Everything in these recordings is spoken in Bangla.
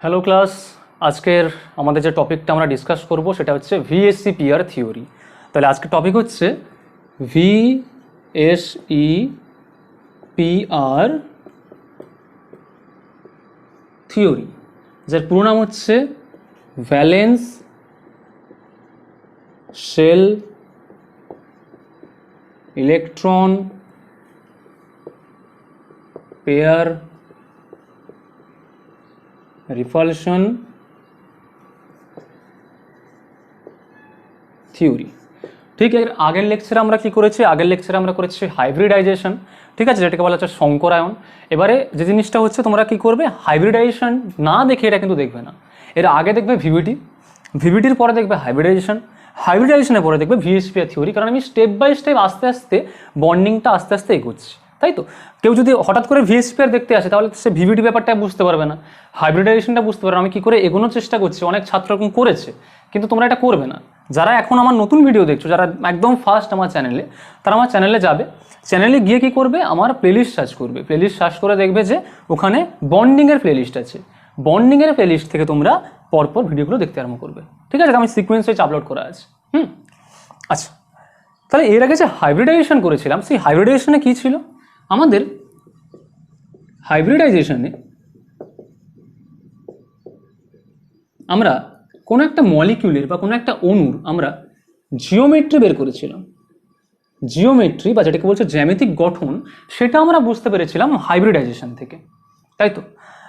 হ্যালো ক্লাস, আজকের আমাদের যে টপিকটা আমরা ডিসকাস করব সেটা হচ্ছে ভিএসইপিআর থিওরি। তাহলে আজকের টপিক হচ্ছে ভিএসইপিআর থিওরি, যার পুরো নাম হচ্ছে valence shell electron pair repulsion theory. ঠিক, এর আগের লেকচারে আমরা কি করেছি? আগের লেকচারে আমরা করেছি হাইব্রিডাইজেশন, ঠিক আছে, যেটাকে বলা হচ্ছে শঙ্করায়ন। এবারে যে জিনিসটা হচ্ছে, তোমরা কি করবে, হাইব্রিডাইজেশন না দেখে এটা কিন্তু দেখবে না। এর আগে দেখবে ভিভিটি, ভিভিটির পরে দেখবে হাইব্রিডাইজেশন, হাইব্রিডাইজেশনের পরে দেখবে ভিএসইপিআর থিওরি। কারণ আমি স্টেপ বাই স্টেপ আস্তে আস্তে বন্ডিংটা আস্তে আস্তে এগোচ্ছি, তাই তো। কেউ যদি হঠাৎ করে ভিএসইপিআর দেখতে আসে তাহলে সে ভিভিটি ব্যাপারটা বুঝতে পারবে না, হাইব্রিডাইজেশনটা বুঝতে পারবে না। আমি কী করে এগোনোর চেষ্টা করছি, অনেক ছাত্র এরকম করেছে, কিন্তু তোমরা এটা করবে না। যারা এখন আমার নতুন ভিডিও দেখছো, যারা একদম ফার্স্ট আমার চ্যানেলে, তারা আমার চ্যানেলে যাবে, চ্যানেলে গিয়ে কী করবে, আমার প্লেলিস্ট সার্চ করবে, প্লেলিস্ট সার্চ করে দেখবে যে ওখানে বন্ডিংয়ের প্লেলিস্ট আছে। বন্ডিংয়ের প্লেলিস্ট থেকে তোমরা পরপর ভিডিওগুলো দেখতে আরম্ভ করবে, ঠিক আছে। আমি সিকোয়েন্স ওয়াইজ আপলোড করা আছে। আচ্ছা, তাহলে এর আগে যে হাইব্রিডাইজেশন করেছিলাম, সেই হাইব্রিডাইজেশনে কী ছিল আমাদের? হাইব্রিডাইজেশনে আমরা কোনো একটা মলিকিউলের বা কোনো একটা অণুর আমরা জিওমেট্রি বের করেছিলাম। জিওমেট্রি বা যেটাকে বলছে জ্যামিতিক গঠন, সেটা আমরা বুঝতে পেরেছিলাম হাইব্রিডাইজেশন থেকে, তাই তো।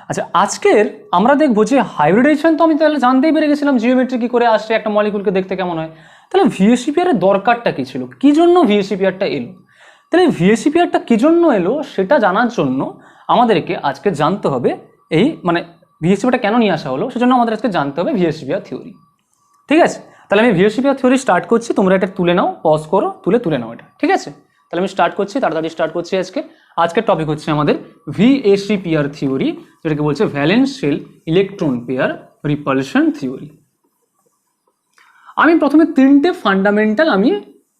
আচ্ছা, আজকের আমরা দেখবো যে হাইব্রিডাইজেশন তো আমি তাহলে জানতেই পেরে গেছিলাম জিওমেট্রি কী করে আসছে, একটা মলিকিউলকে দেখতে কেমন হয়। তাহলে ভিএসইপিআর এর দরকারটা কী ছিল, কী জন্য ভিএসইপিআরটা এলো? তাহলে ভিএসইপিআরটা কী জন্য এলো সেটা জানার জন্য আমাদেরকে আজকে জানতে হবে এই ভিএসইপিআরটা কেন নিয়ে আসা হলো, সেজন্য আমাদের আজকে জানতে হবে ভিএসইপিআর থিওরি, ঠিক আছে। তাহলে আমি ভিএসইপিআর থিওরি স্টার্ট করছি, তোমরা এটা তুলে নাও, পজ করো, তুলে নাও এটা, ঠিক আছে। তাহলে আমি স্টার্ট করছি, তাড়াতাড়ি স্টার্ট করছি। আজকের টপিক হচ্ছে আমাদের ভিএসইপিআর থিওরি, যেটাকে বলছে valence shell electron pair repulsion theory. আমি প্রথমে তিনটে ফান্ডামেন্টাল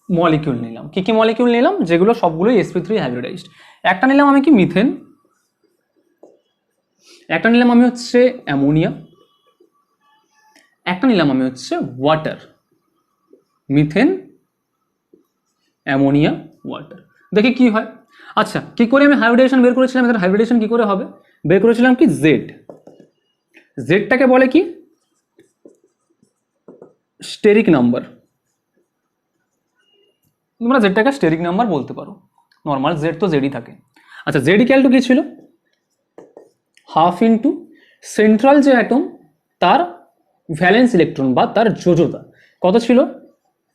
মলিকিউল নিলাম। কি কি মলিকিউল নিলাম? যেগুলো সবগুলোই sp3 হাইব্রিডাইজড। একটা নিলাম আমি কি, মিথেন। একটা নিলাম আমি হচ্ছে অ্যামোনিয়া। একটা নিলাম আমি হচ্ছে ওয়াটার। Methane, ammonia, water. দেখি কি হয়। আচ্ছা, কি করে আমি হাইব্রিডাইজেশন বের করেছিলাম? এদের হাইব্রিডাইজেশন কি করে হবে? বের করেছিলাম কি, জেড। জেডটাকে বলে কি, স্টেরিক নাম্বার। তোমরা জেডটাকে স্টেরিক নাম্বার বলতে পারো, নর্মাল জেড তো জেডই থাকে। আচ্ছা, জেড ইকুয়াল টু কি ছিল? হাফ ইন্টু সেন্ট্রাল যে অ্যাটম, তার ভ্যালেন্স ইলেকট্রন বা তার যোজ্যতা কত ছিল?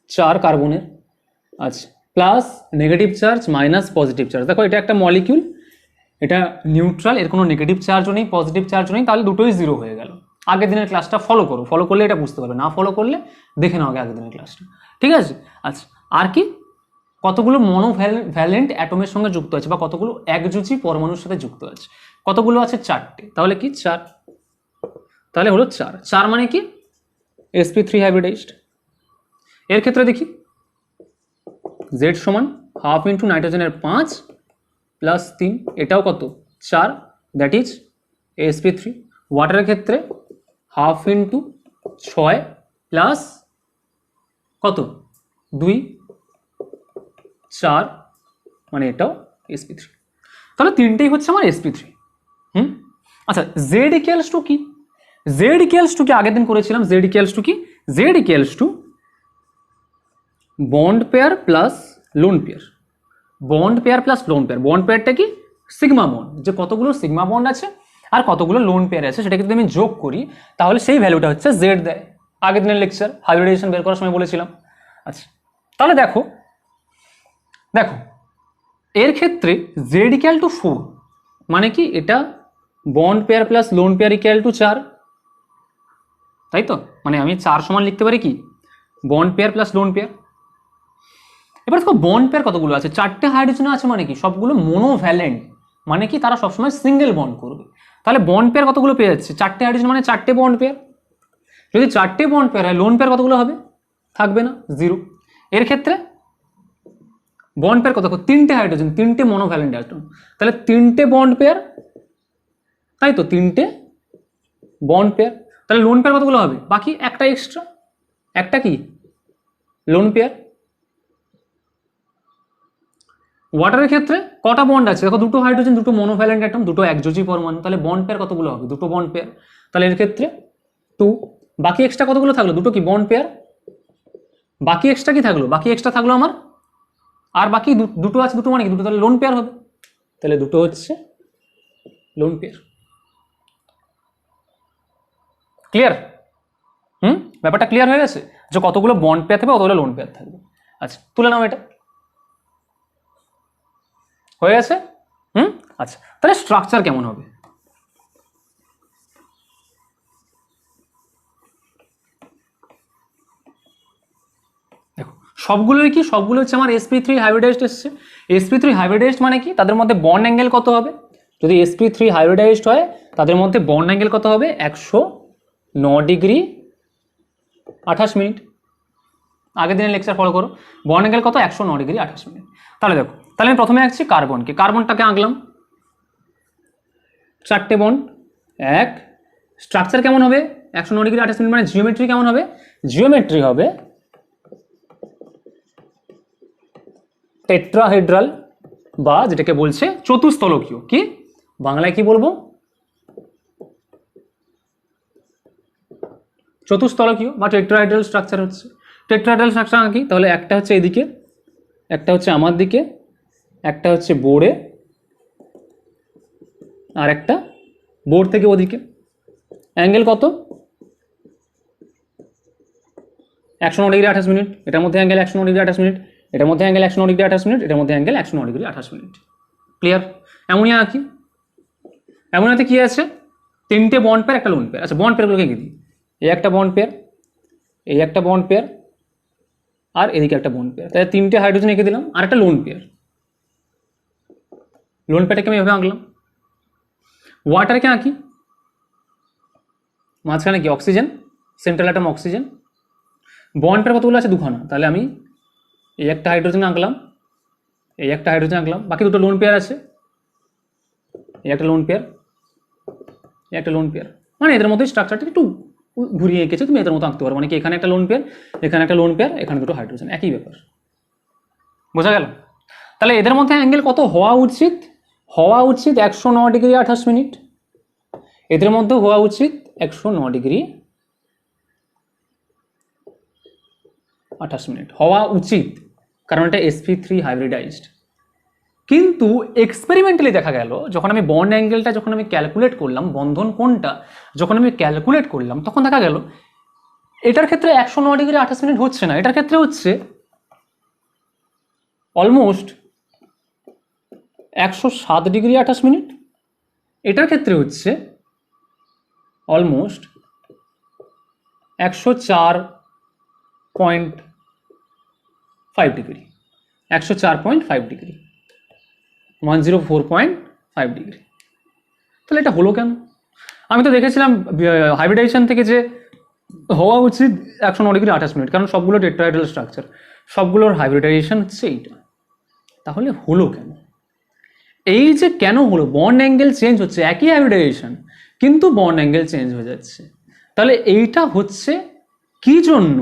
4 কার্বনের। আচ্ছা, plus negative charge minus positive charge. দেখো, এটা একটা মলিকিউল, এটা নিউট্রাল, এর কোনো নেগেটিভ চার্জও নেই, পজিটিভ চার্জও নেই, তাহলে দুটোই জিরো হয়ে গেল। আগের দিনের ক্লাসটা ফলো করো, ফলো করলে এটা বুঝতে পারবে, না ফলো করলে দেখে নাও আগের দিনের ক্লাসটা, ঠিক আছে। আচ্ছা, আর কি, কতগুলো মনোভ্যালেন্ট অ্যাটমের সঙ্গে যুক্ত আছে বা কতগুলো একজোচী পরমাণুর সাথে যুক্ত আছে? কতগুলো আছে? 4টে। তাহলে কি 4, তাহলে হলো 4। 4 মানে কি, sp3 হাইব্রিডাইজড। এর ক্ষেত্রে দেখি, জেড সমান হাফ ইন্টু নাইট্রোজেনের 5 প্লাস 3, এটাও কত? 4, দ্যাট ইজ sp3। ওয়াটারের ক্ষেত্রে হাফ ইন্টু 6 প্লাস কত? 2, 4, মানে এটাও sp3। তাহলে তিনটেই হচ্ছে আমার sp3। আচ্ছা, জেড ইকুয়ালস টু কি? জেড ইকুয়ালস টু কি আগের দিন করেছিলাম। জেড ইকুয়ালস টু কি? Z equals two bond pair plus lone pair. Bond pair plus lone pair. Bond পেয়ারটা কি? সিগমা বন্ড, যে কতগুলো সিগমা বন্ড আছে আর কতগুলো লোন পেয়ার আছে সেটাকে যদি আমি যোগ করি তাহলে সেই ভ্যালুটা হচ্ছে জেড দেয়। আগের দিনের লেকচার হাইব্রিডাইজেশন বের করার সময় বলেছিলাম। আচ্ছা, তাহলে দেখো এর ক্ষেত্রে জেড ইকুয়াল টু 4, মানে কি, এটা bond pair plus lone pair equal to 4, তাই তো। মানে আমি 4 সমান লিখতে পারি কি, bond pair plus lone pair. এবার দেখো বন্ড পেয়ার কতগুলো আছে? 4টে হাইড্রোজেন আছে, মানে কি, সবগুলো মোনোভ্যালেন্ট, মানে কি তারা সবসময় সিঙ্গেল বন্ড করবে। তাহলে বন্ড পেয়ার কতগুলো পেয়ে যাচ্ছে? 4টে হাইড্রোজেন মানে 4টে বন্ড পেয়ার। যদি 4টে বন্ড পেয়ার হয়, লোন পেয়ার কতগুলো হবে? থাকবে না, 0। এর ক্ষেত্রে বন্ড পেয়ার কত? 3টে হাইড্রোজেন, 3টে মোনোভ্যালেন্ট অ্যাটম, তাহলে 3টে বন্ড পেয়ার, তাই তো, 3টে বন্ড পেয়ার। তাহলে লোন পেয়ার কতগুলো হবে? বাকি একটা এক্সট্রা, একটা কি লোন পেয়ার। ওয়াটারের ক্ষেত্রে কটা বন্ড আছে দেখো, দুটো হাইড্রোজেন, দুটো মনোভ্যালেন্ট অ্যাটম, দুটো একযোজী পরমাণু, তাহলে বন্ড পেয়ার কতগুলো হবে? দুটো বন্ড পেয়ার। তাহলে এর ক্ষেত্রে 2। বাকি এক্সট্রা কতগুলো থাকলো? দুটো কি বন্ড পেয়ার। বাকি এক্সট্রা কি থাকলো? বাকি এক্সট্রা থাকলো আমার, আর বাকি দুটো আছে, দুটো মানে কি দুটো, তাহলে লোন পেয়ার হবে। তাহলে দুটো হচ্ছে লোন পেয়ার। ক্লিয়ার? ব্যাপারটা ক্লিয়ার হয়ে গেছে যে কতগুলো বন্ড পেয়ার থাকবে, কতগুলো লোন পেয়ার থাকবে। আচ্ছা তুলে নাও এটা, হয়ে গেছে। আচ্ছা তাহলে স্ট্রাকচার কেমন হবে? দেখো সবগুলোই কি, সবগুলো হচ্ছে আমার sp3 হাইব্রিডাইজড এসছে। sp3 হাইব্রিডাইজড মানে কি, তাদের মধ্যে বন্ড অ্যাঙ্গেল কত হবে? যদি sp3 হাইব্রিডাইজড হয় তাদের মধ্যে বন্ড অ্যাঙ্গেল কত হবে? 109 ডিগ্রি 28 মিনিট। আগের দিনের লেকচার ফলো করো, বন্ড অ্যাঙ্গেল কত? 109 ডিগ্রি 28 মিনিট। তাহলে দেখো, তাহলে আমি প্রথমে আঁকছি কার্বনকে, কার্বনটাকে আঁকলাম, 4টে বন্ড, এক। স্ট্রাকচার কেমন হবে? 109 ডিগ্রি 28 মিনিট মানে জিওমেট্রি কেমন হবে? জিওমেট্রি হবে টেট্রাহেড্রাল, বা যেটাকে বলছে চতুস্তলকীয়। কি বাংলায় কি বলবো? চতুস্তলকীয় বা টেট্রাহেড্রাল স্ট্রাকচার হচ্ছে। টেট্রাহেড্রাল স্ট্রাকচার আঁকি, তাহলে একটা হচ্ছে এদিকে, একটা হচ্ছে আমার দিকে, একটা হচ্ছে বোর্ডে, আর একটা বোর্ড থেকে ওদিকে। অ্যাঙ্গেল কত? 109 ডিগ্রি 28 মিনিট। এটার মধ্যে অ্যাঙ্গেল 109 ডিগ্রি 28 মিনিট, এটার মধ্যে অ্যাঙ্গেল 109 ডিগ্রি 28 মিনিট, এটার মধ্যে angle 109 degree 28 minute. Clear? Ammonia আঁকি, অ্যামোনিয়াতে কি আছে? 3টে বন্ড পেয়ার, একটা লোন পেয়ার। আচ্ছা বন্ড পেয়ারগুলোকে এঁকে দিই, এই একটা বন্ড পেয়ার, এই একটা বন্ড পেয়ার, আর এদিকে একটা বন্ড পেয়ার। তাহলে 3টে হাইড্রোজেন এঁকে দিলাম, আর একটা লোন পেয়ার। লোন পেয়ারটাকে আমি এভাবে আঁকলাম। ওয়াটারকে আঁকি, মাঝখানে কি oxygen, central atom oxygen. Bond pair কতগুলো আছে? দুখানা। তাহলে আমি এই একটা হাইড্রোজেন আঁকলাম, এই একটা হাইড্রোজেন আঁকলাম, বাকি দুটো লোন পেয়ার আছে, এই একটা লোন পেয়ার, এই একটা লোন পেয়ার। মানে এদের মধ্যে স্ট্রাকচারটা একটু ঘুরিয়ে এঁকেছে, তুমি এদের মতো আঁকতে পারো। মানে কি এখানে একটা লোন পেয়ার, এখানে একটা লোন পেয়ার, এখানে দুটো হাইড্রোজেন, একই ব্যাপার। বোঝা গেল? তাহলে এদের মধ্যে অ্যাঙ্গেল কত হওয়া উচিত? হওয়া উচিত 109 ডিগ্রি 28 মিনিট। এদের মধ্যে হওয়া উচিত 109 ডিগ্রি 28 মিনিট হওয়া উচিত, কারণ এটা sp3 হাইব্রিডাইজড। কিন্তু এক্সপেরিমেন্টালি দেখা গেল, যখন আমি বন্ড অ্যাঙ্গেলটা যখন আমি ক্যালকুলেট করলাম, বন্ধন কোণটা যখন আমি ক্যালকুলেট করলাম, তখন দেখা গেল এটার ক্ষেত্রে 109 ডিগ্রি 28 মিনিট হচ্ছে না, এটার ক্ষেত্রে হচ্ছে অলমোস্ট 107 ডিগ্রি 28 মিনিট। এটার ক্ষেত্রে হচ্ছে অলমোস্ট 104.5 ডিগ্রি, 104.5 ডিগ্রি, 104.5 ডিগ্রি। তাহলে এটা হলো কেন? আমি তো দেখেছিলাম হাইব্রিডাইজেশন থেকে যে হওয়া উচিত 109 ডিগ্রি 28 মিনিট, কারণ সবগুলো টেট্রাহেড্রাল স্ট্রাকচার, সবগুলোর হাইব্রিডাইজেশন হচ্ছে এইটা। তাহলে হলো কেন? এই যে কেন হলো, বন্ড অ্যাঙ্গেল চেঞ্জ হচ্ছে, একই হাইব্রিডাইজেশন কিন্তু বন্ড অ্যাঙ্গেল চেঞ্জ হয়ে যাচ্ছে। তাহলে এইটা হচ্ছে কি জন্য,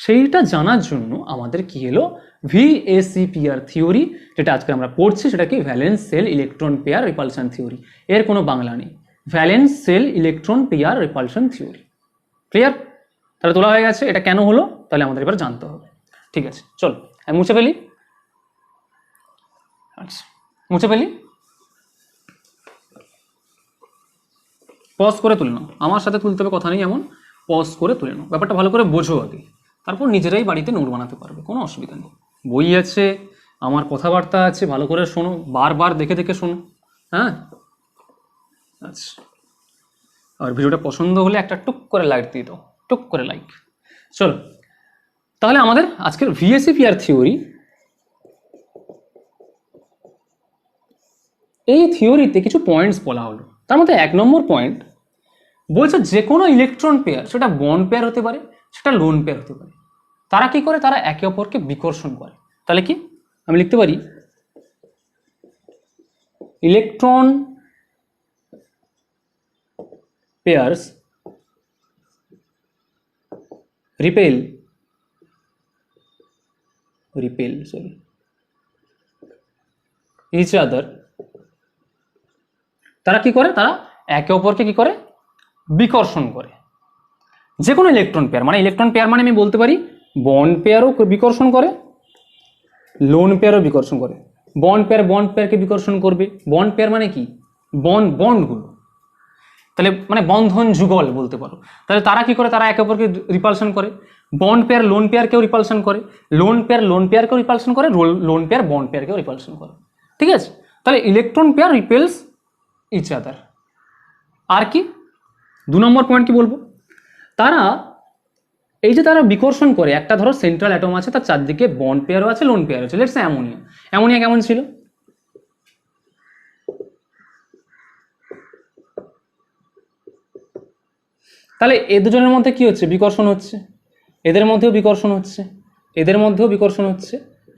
সেইটা জানার জন্য আমাদের কি হলো VACPR থিওরি, যেটা আজকে আমরা পড়ছি, সেটা কি valence shell electron pair repulsion theory. এর কোনো বাংলা নেই, valence shell electron pair repulsion theory. Clear? তাহলে তোলা হয়ে গেছে এটা কেন হলো, তাহলে আমাদের এবার জানতে হবে। ঠিক আছে চলো আমি মুছে ফেলি। আচ্ছা মুছে ফেলি, পজ করে তুলে নাও, আমার সাথে তুলতে হবে কথা নেই এমন, পজ করে তুলে নাও, ব্যাপারটা ভালো করে বোঝো আগে, তারপর নিজেরাই বাড়িতে নোট বানাতে পারবে, কোনো অসুবিধা নেই। বই আছে, আমার কথাবার্তা আছে, ভালো করে শোনো, বারবার দেখে দেখে শোনো। হ্যাঁ আচ্ছা, আর ভিডিওটা পছন্দ হলে একটা টুক করে লাইক দিয়ে দাও, টুক করে লাইক। চলো তাহলে আমাদের আজকের VACPR থিওরি, এই থিওরিতে কিছু পয়েন্টস বলা হলো। তার মধ্যে 1 নম্বর পয়েন্ট বলছে যে কোনো ইলেকট্রন পেয়ার, সেটা বন্ড পেয়ার হতে পারে, সেটা লোন পেয়ার হতে পারে, তারা কি করে, তারা একে অপরকে বিকর্ষণ করে। তাহলে কি আমি লিখতে পারি electron pairs repel each other, তারা কি করে, তারা একে অপরকে কি করে, বিকর্ষণ করে। যে কোনো ইলেকট্রন পেয়ার, মানে ইলেকট্রন পেয়ার মানে আমি বলতে পারি বন্ড পেয়ারও বিকর্ষণ করে, লোন পেয়ারও বিকর্ষণ করে। বন্ড পেয়ারকে বিকর্ষণ করবে। বন্ড পেয়ার মানে কি, বন্ডগুলো, তাহলে মানে বন্ধন যুগল বলতে পারো। তাহলে তারা কি করে, তারা একে অপরকে রিপালশন করে। বন্ড পেয়ার লোন পেয়ারকেও রিপালশন করে, লোন পেয়ারকেও রিপালশন করে, লোন পেয়ার বন্ড পেয়ারকেও রিপালশন করে। ঠিক আছে, তাহলে ইলেকট্রন পেয়ার রিপেলস ইচ আদার। আর কি 2 নম্বর পয়েন্ট কি বলবো, তারা এই যে তারা বিকর্ষণ করে, একটা ধরো সেন্ট্রাল অ্যাটম আছে, তার চারদিকে বন্ড পেয়ারও আছে, লোন পেয়ার আছে। লেটস সে অ্যামোনিয়া কেমন ছিল, তাহলে এ দুজনের মধ্যে কি হচ্ছে, বিকর্ষণ হচ্ছে, এদের মধ্যেও বিকর্ষণ হচ্ছে, এদের মধ্যেও বিকর্ষণ হচ্ছে,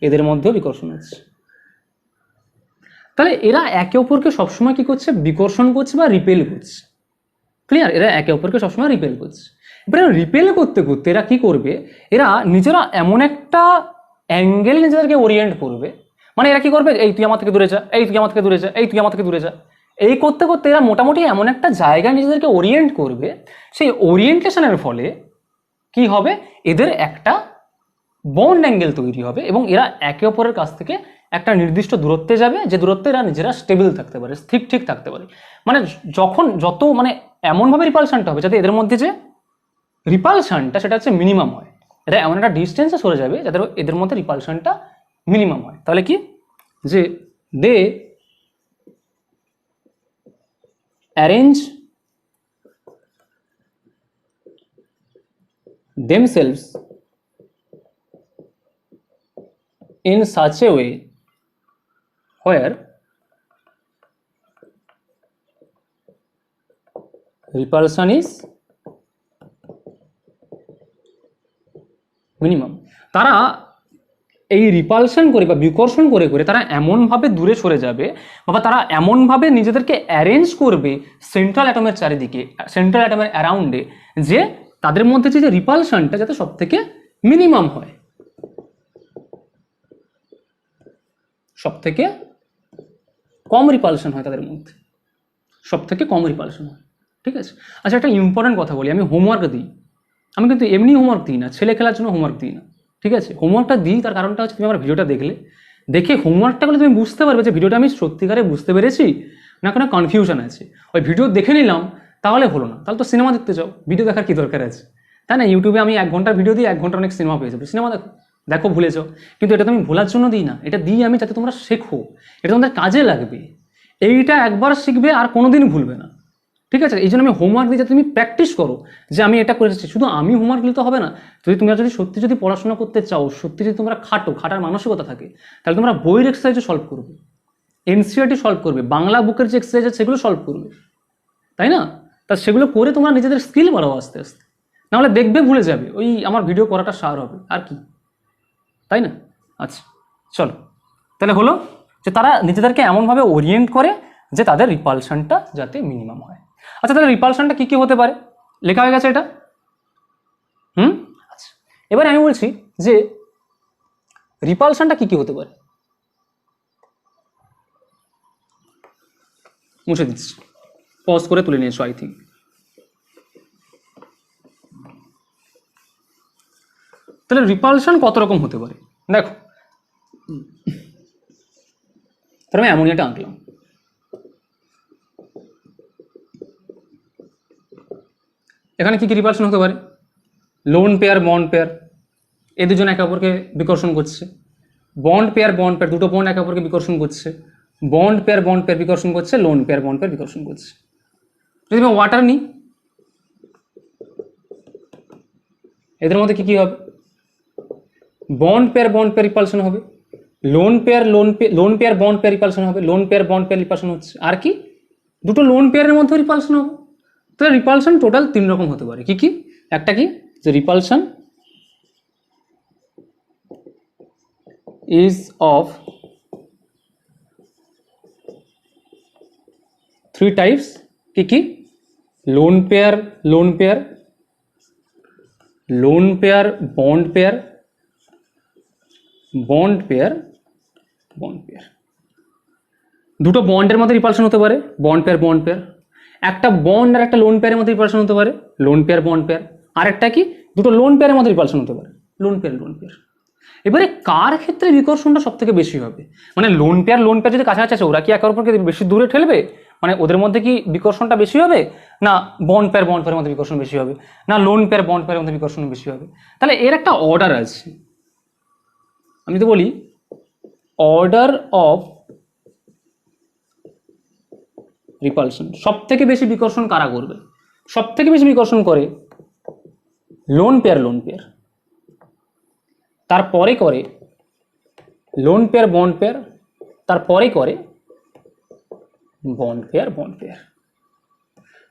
এদের মধ্যেও বিকর্ষণ হচ্ছে। তাহলে এরা একে অপরকে সবসময় কি করছে, বিকর্ষণ করছে বা রিপেল করছে। ক্লিয়ার, এরা একে অপরকে সবসময় রিপেল করছে। এবারে রিপেল করতে করতে এরা কি করবে, এরা নিজেরা এমন একটা অ্যাঙ্গেল নিজেদেরকে ওরিয়েন্ট করবে, মানে এরা কি করবে, এই তুই আমার থেকে দূরে যা, এই তুই আমার থেকে দূরে যা, এই তুই আমার থেকে দূরে যা, এই করতে করতে এরা মোটামুটি এমন একটা জায়গায় নিজেদেরকে ওরিয়েন্ট করবে। সেই ওরিয়েন্টেশনের ফলে কি হবে, এদের একটা বন্ড অ্যাঙ্গেল তৈরি হবে এবং এরা একে অপরের কাছ থেকে একটা নির্দিষ্ট দূরত্বে যাবে, যে দূরত্বে এরা নিজেরা স্টেবল থাকতে পারে, ঠিক থাকতে পারে। মানে যখন যত মানে এমনভাবে রিপালশনটা হবে যাতে এদের মধ্যে যে রিপালশনটা সেটা হচ্ছে মিনিমাম হয়। এটা এমন একটা ডিস্টেন্সে সরে যাবে যাতে এদের মধ্যে রিপালশনটা মিনিমাম হয়। তাহলে কি, যে দে arrange themselves in such a way where repulsion is minimum। তারা এই রিপালশন করে বা বিকর্ষণ করে করে তারা এমনভাবে দূরে সরে যাবে, বা তারা এমনভাবে নিজেদেরকে অ্যারেঞ্জ করবে সেন্ট্রাল অ্যাটমের চারিদিকে, সেন্ট্রাল অ্যাটমের অ্যারাউন্ডে, যে তাদের মধ্যে যে রিপালশনটা যাতে সব থেকে মিনিমাম হয়, সব থেকে কম রিপালশন হয় তাদের মধ্যে, সব থেকে কম রিপালশন হয়। ঠিক আছে, আচ্ছা একটা ইম্পর্টেন্ট কথা বলি, আমি হোমওয়ার্ক দিই, আমি কিন্তু এমনি হোমওয়ার্ক দিই না, ছেলে খেলার জন্য হোমওয়ার্ক দিই না। ঠিক আছে, হোমওয়ার্কটা দিই তার কারণটা হচ্ছে, তুমি আমার ভিডিওটা দেখে হোমওয়ার্কটা করলে তুমি বুঝতে পারবে যে ভিডিওটা আমি সত্যিকারে বুঝতে পেরেছি না কোনো কনফিউশন আছে। ওই ভিডিও দেখে নিলাম তাহলে হলো না, তাহলে তো সিনেমা দেখতে যাও, ভিডিও দেখার কি দরকার আছে, তাই না? ইউটিউবে আমি 1 ঘন্টার ভিডিও দিই, 1 ঘন্টা অনেক সিনেমা পেয়ে যাবে, সিনেমা দেখো ভুলে যাও। কিন্তু এটা তো আমি ভোলার জন্য দিই না, এটা দিই আমি যাতে তোমরা শেখো, এটা তোমাদের কাজে লাগবে। এইটা একবার শিখবে আর কোনোদিন ভুলবে না। ঠিক আছে, এই জন্য আমি হোমওয়ার্ক দিই যাতে তুমি প্র্যাকটিস করো যে আমি এটা করেছি। শুধু আমি হোমওয়ার্ক দিলে তো হবে না, তোমরা যদি পড়াশোনা করতে চাও, সত্যি যদি তোমরা খাটার মানসিকতা থাকে, তাহলে তোমরা বইয়ের এক্সারসাইজও সলভ করবে, এনসিইআরটি সলভ করবে, বাংলা বুকের যে এক্সারসাইজ আছে সেগুলো সলভ করবে, তাই না? তা সেগুলো করে তোমরা নিজেদের স্কিল বাড়াও আস্তে আস্তে, নাহলে দেখবে ভুলে যাবে, ওই আমার ভিডিও করাটা সার হবে আর কি, তাই না? আচ্ছা চলো, তাহলে হলো যে তারা নিজেদেরকে এমনভাবে ওরিয়েন্ট করে যে তাদের রিপালশনটা যাতে মিনিমাম হয়। আচ্ছা, তাহলে রিপালশনটা কী কী হতে পারে, লেখা হয়ে গেছে এটা। আচ্ছা, এবারে আমি বলছি যে রিপালশনটা কী কী হতে পারে, মুছে দিচ্ছি, পজ করে তুলে নিয়েছো আই থিঙ্ক। তাহলে রিপালশন কত রকম হতে পারে দেখো, তাহলে আমি অ্যামোনিয়াটা আঁকলাম। এখানে কি কি রিপালশন হতে পারে, লোন পেয়ার বন্ড পেয়ার, এ দুজন একে অপরকে বিকর্ষণ করছে, বন্ড পেয়ার দুটো বন্ড একে অপরকে বিকর্ষণ করছে, বন্ড পেয়ার বিকর্ষণ করছে, লোন পেয়ার বিকর্ষণ করছে। যদি আমি ওয়াটার নিই, এদের মধ্যে কি কি হবে, বন্ড পেয়ার রিপালশন হবে, lone pair bond pair repulsion হবে, lone pair bond pair repulsion হচ্ছে, আর কি দুটো লোন পেয়ারের মধ্যে রিপালশন হবে। তাহলে রিপালশন টোটাল 3 রকম হতে পারে। কি কি, একটা কি, যে রিপালশন is of 3 types, কি কি, lone pair lone pair bond pair, bond pair, bond pair, দুটো বন্ডের মধ্যে রিপালশন হতে পারে, বন্ড পেয়ার বন্ড পেয়ার। একটা বন্ড আর একটা লোন পেয়ারের মধ্যে রিপালশন হতে পারে, লোন পেয়ার বন্ড পেয়ার। আর একটা কি, দুটো লোন পেয়ারের মধ্যে রিপালশন হতে পারে, লোন পেয়ার লোন পেয়ার। এবারে কার ক্ষেত্রে বিকর্ষণটা সব থেকে বেশি হবে? মানে লোন পেয়ার যদি কাছাকাছি আছে, ওরা কি একে অপরকে বেশি দূরে ঠেলবে? মানে ওদের মধ্যে কি বিকর্ষণটা বেশি হবে, না বন্ড পেয়ারের মধ্যে বিকর্ষণ বেশি হবে, না লোন পেয়ার বন্ড পেয়ারের মধ্যে বিকর্ষণ বেশি হবে? তাহলে এর একটা অর্ডার আছে। আমি তো বলি অর্ডার অফ রিপালশন, সব থেকে বেশি বিকর্ষণ কারা করবে? সব থেকে বেশি বিকর্ষণ করে লোন পেয়ার লোন পেয়ার, তারপরে করে লোন পেয়ার বন্ড পেয়ার, তারপরে করে বন্ড পেয়ার বন্ড পেয়ার।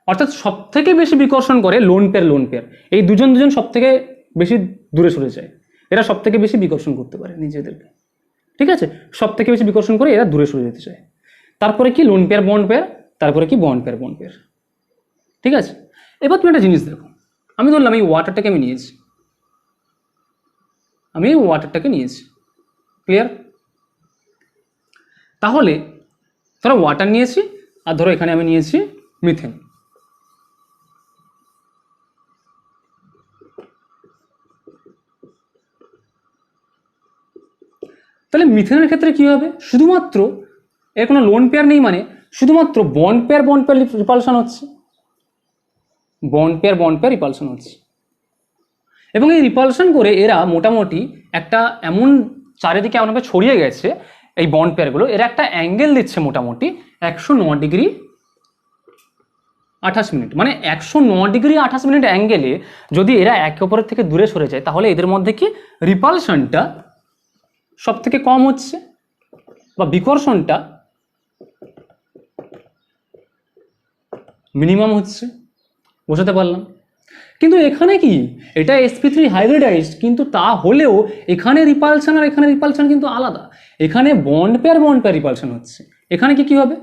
অর্থাৎ সব থেকে বেশি বিকর্ষণ করে লোন পেয়ার। এই দুজন সব থেকে বেশি দূরে সরে যায়, এরা সব থেকে বেশি বিকর্ষণ করতে পারে নিজেদেরকে, ঠিক আছে? সব থেকে বেশি বিকর্ষণ করে এরা দূরে সরে যেতে চায়। তারপরে কি লোন পেয়ার বন্ড পেয়ার, তারপরে কি বন্ড পেয়ার, ঠিক আছে? এবার তুমি একটা জিনিস দেখো, আমি ধরলাম এই ওয়াটারটাকে আমি নিয়েছি, ক্লিয়ার? তাহলে ধরো ওয়াটার নিয়েছি, আর ধরো এখানে আমি নিয়েছি মিথেন। তাহলে মিথেনের ক্ষেত্রে কি হবে? শুধুমাত্র এর কোনো লোন পেয়ার নেই, মানে শুধুমাত্র বন্ড পেয়ার রিপালশন হচ্ছে, বন্ড পেয়ার রিপালশন হচ্ছে। এবং এই রিপালশন করে এরা মোটামুটি একটা এমন চারিদিকে এমনভাবে ছড়িয়ে গেছে এই বন্ড পেয়ারগুলো, এরা একটা অ্যাঙ্গেল দিচ্ছে মোটামুটি 109 ডিগ্রি 28 মিনিট। মানে 109 ডিগ্রি 28 মিনিট অ্যাঙ্গেলে যদি এরা একে অপরের থেকে দূরে সরে যায়, তাহলে এদের মধ্যে কি রিপালশনটা সব থেকে কম হচ্ছে, বা বিকর্ষণটা মিনিমাম হচ্ছে। বোঝাতে পারলাম? কিন্তু এখানে কি, এটা sp3 হাইব্রিডাইজড, কিন্তু তা হলেও এখানে রিপালশন আর এখানে রিপালশন কিন্তু আলাদা। এখানে বন্ড পেয়ার রিপালশন হচ্ছে, এখানে কি হবে?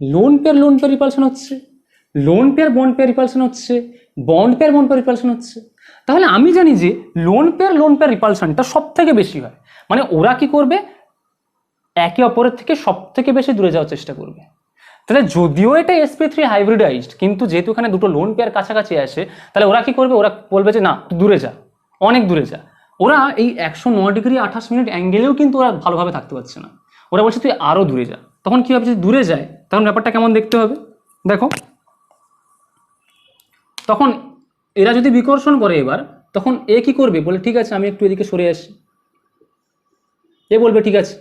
লোন পেয়ার রিপালশন হচ্ছে, লোন পেয়ার রিপালশন হচ্ছে, বন্ড পেয়ার রিপালশন হচ্ছে। তাহলে আমি জানি যে লোন পেয়ার রিপালশনটা সব থেকে বেশি হয়। মানে ওরা কি করবে? একে অপরের থেকে সব থেকে বেশি দূরে যাওয়ার চেষ্টা করবে। তাহলে যদিও এটা sp3 হাইব্রিডাইজড, কিন্তু যেহেতু এখানে দুটো লোন পেয়ার কাছাকাছি আসে, তাহলে ওরা কি করবে? ওরা বলবে যে না, দূরে যা, অনেক দূরে যা। ওরা এই 109 ডিগ্রি 28 মিনিট অ্যাঙ্গেলেও কিন্তু ওরা ভালোভাবে থাকতে পারছে না, ওরা বলছে তুই আরো দূরে যা। তখন কি হবে? যদি দূরে যায়, তখন ব্যাপারটা কেমন দেখতে হবে দেখো। তখন এরা যদি বিকর্ষণ করে এবার, তখন এ কি করবে? বলে ঠিক আছে, আমি একটু এদিকে সরে আসি। এ বলবে ঠিক আছে,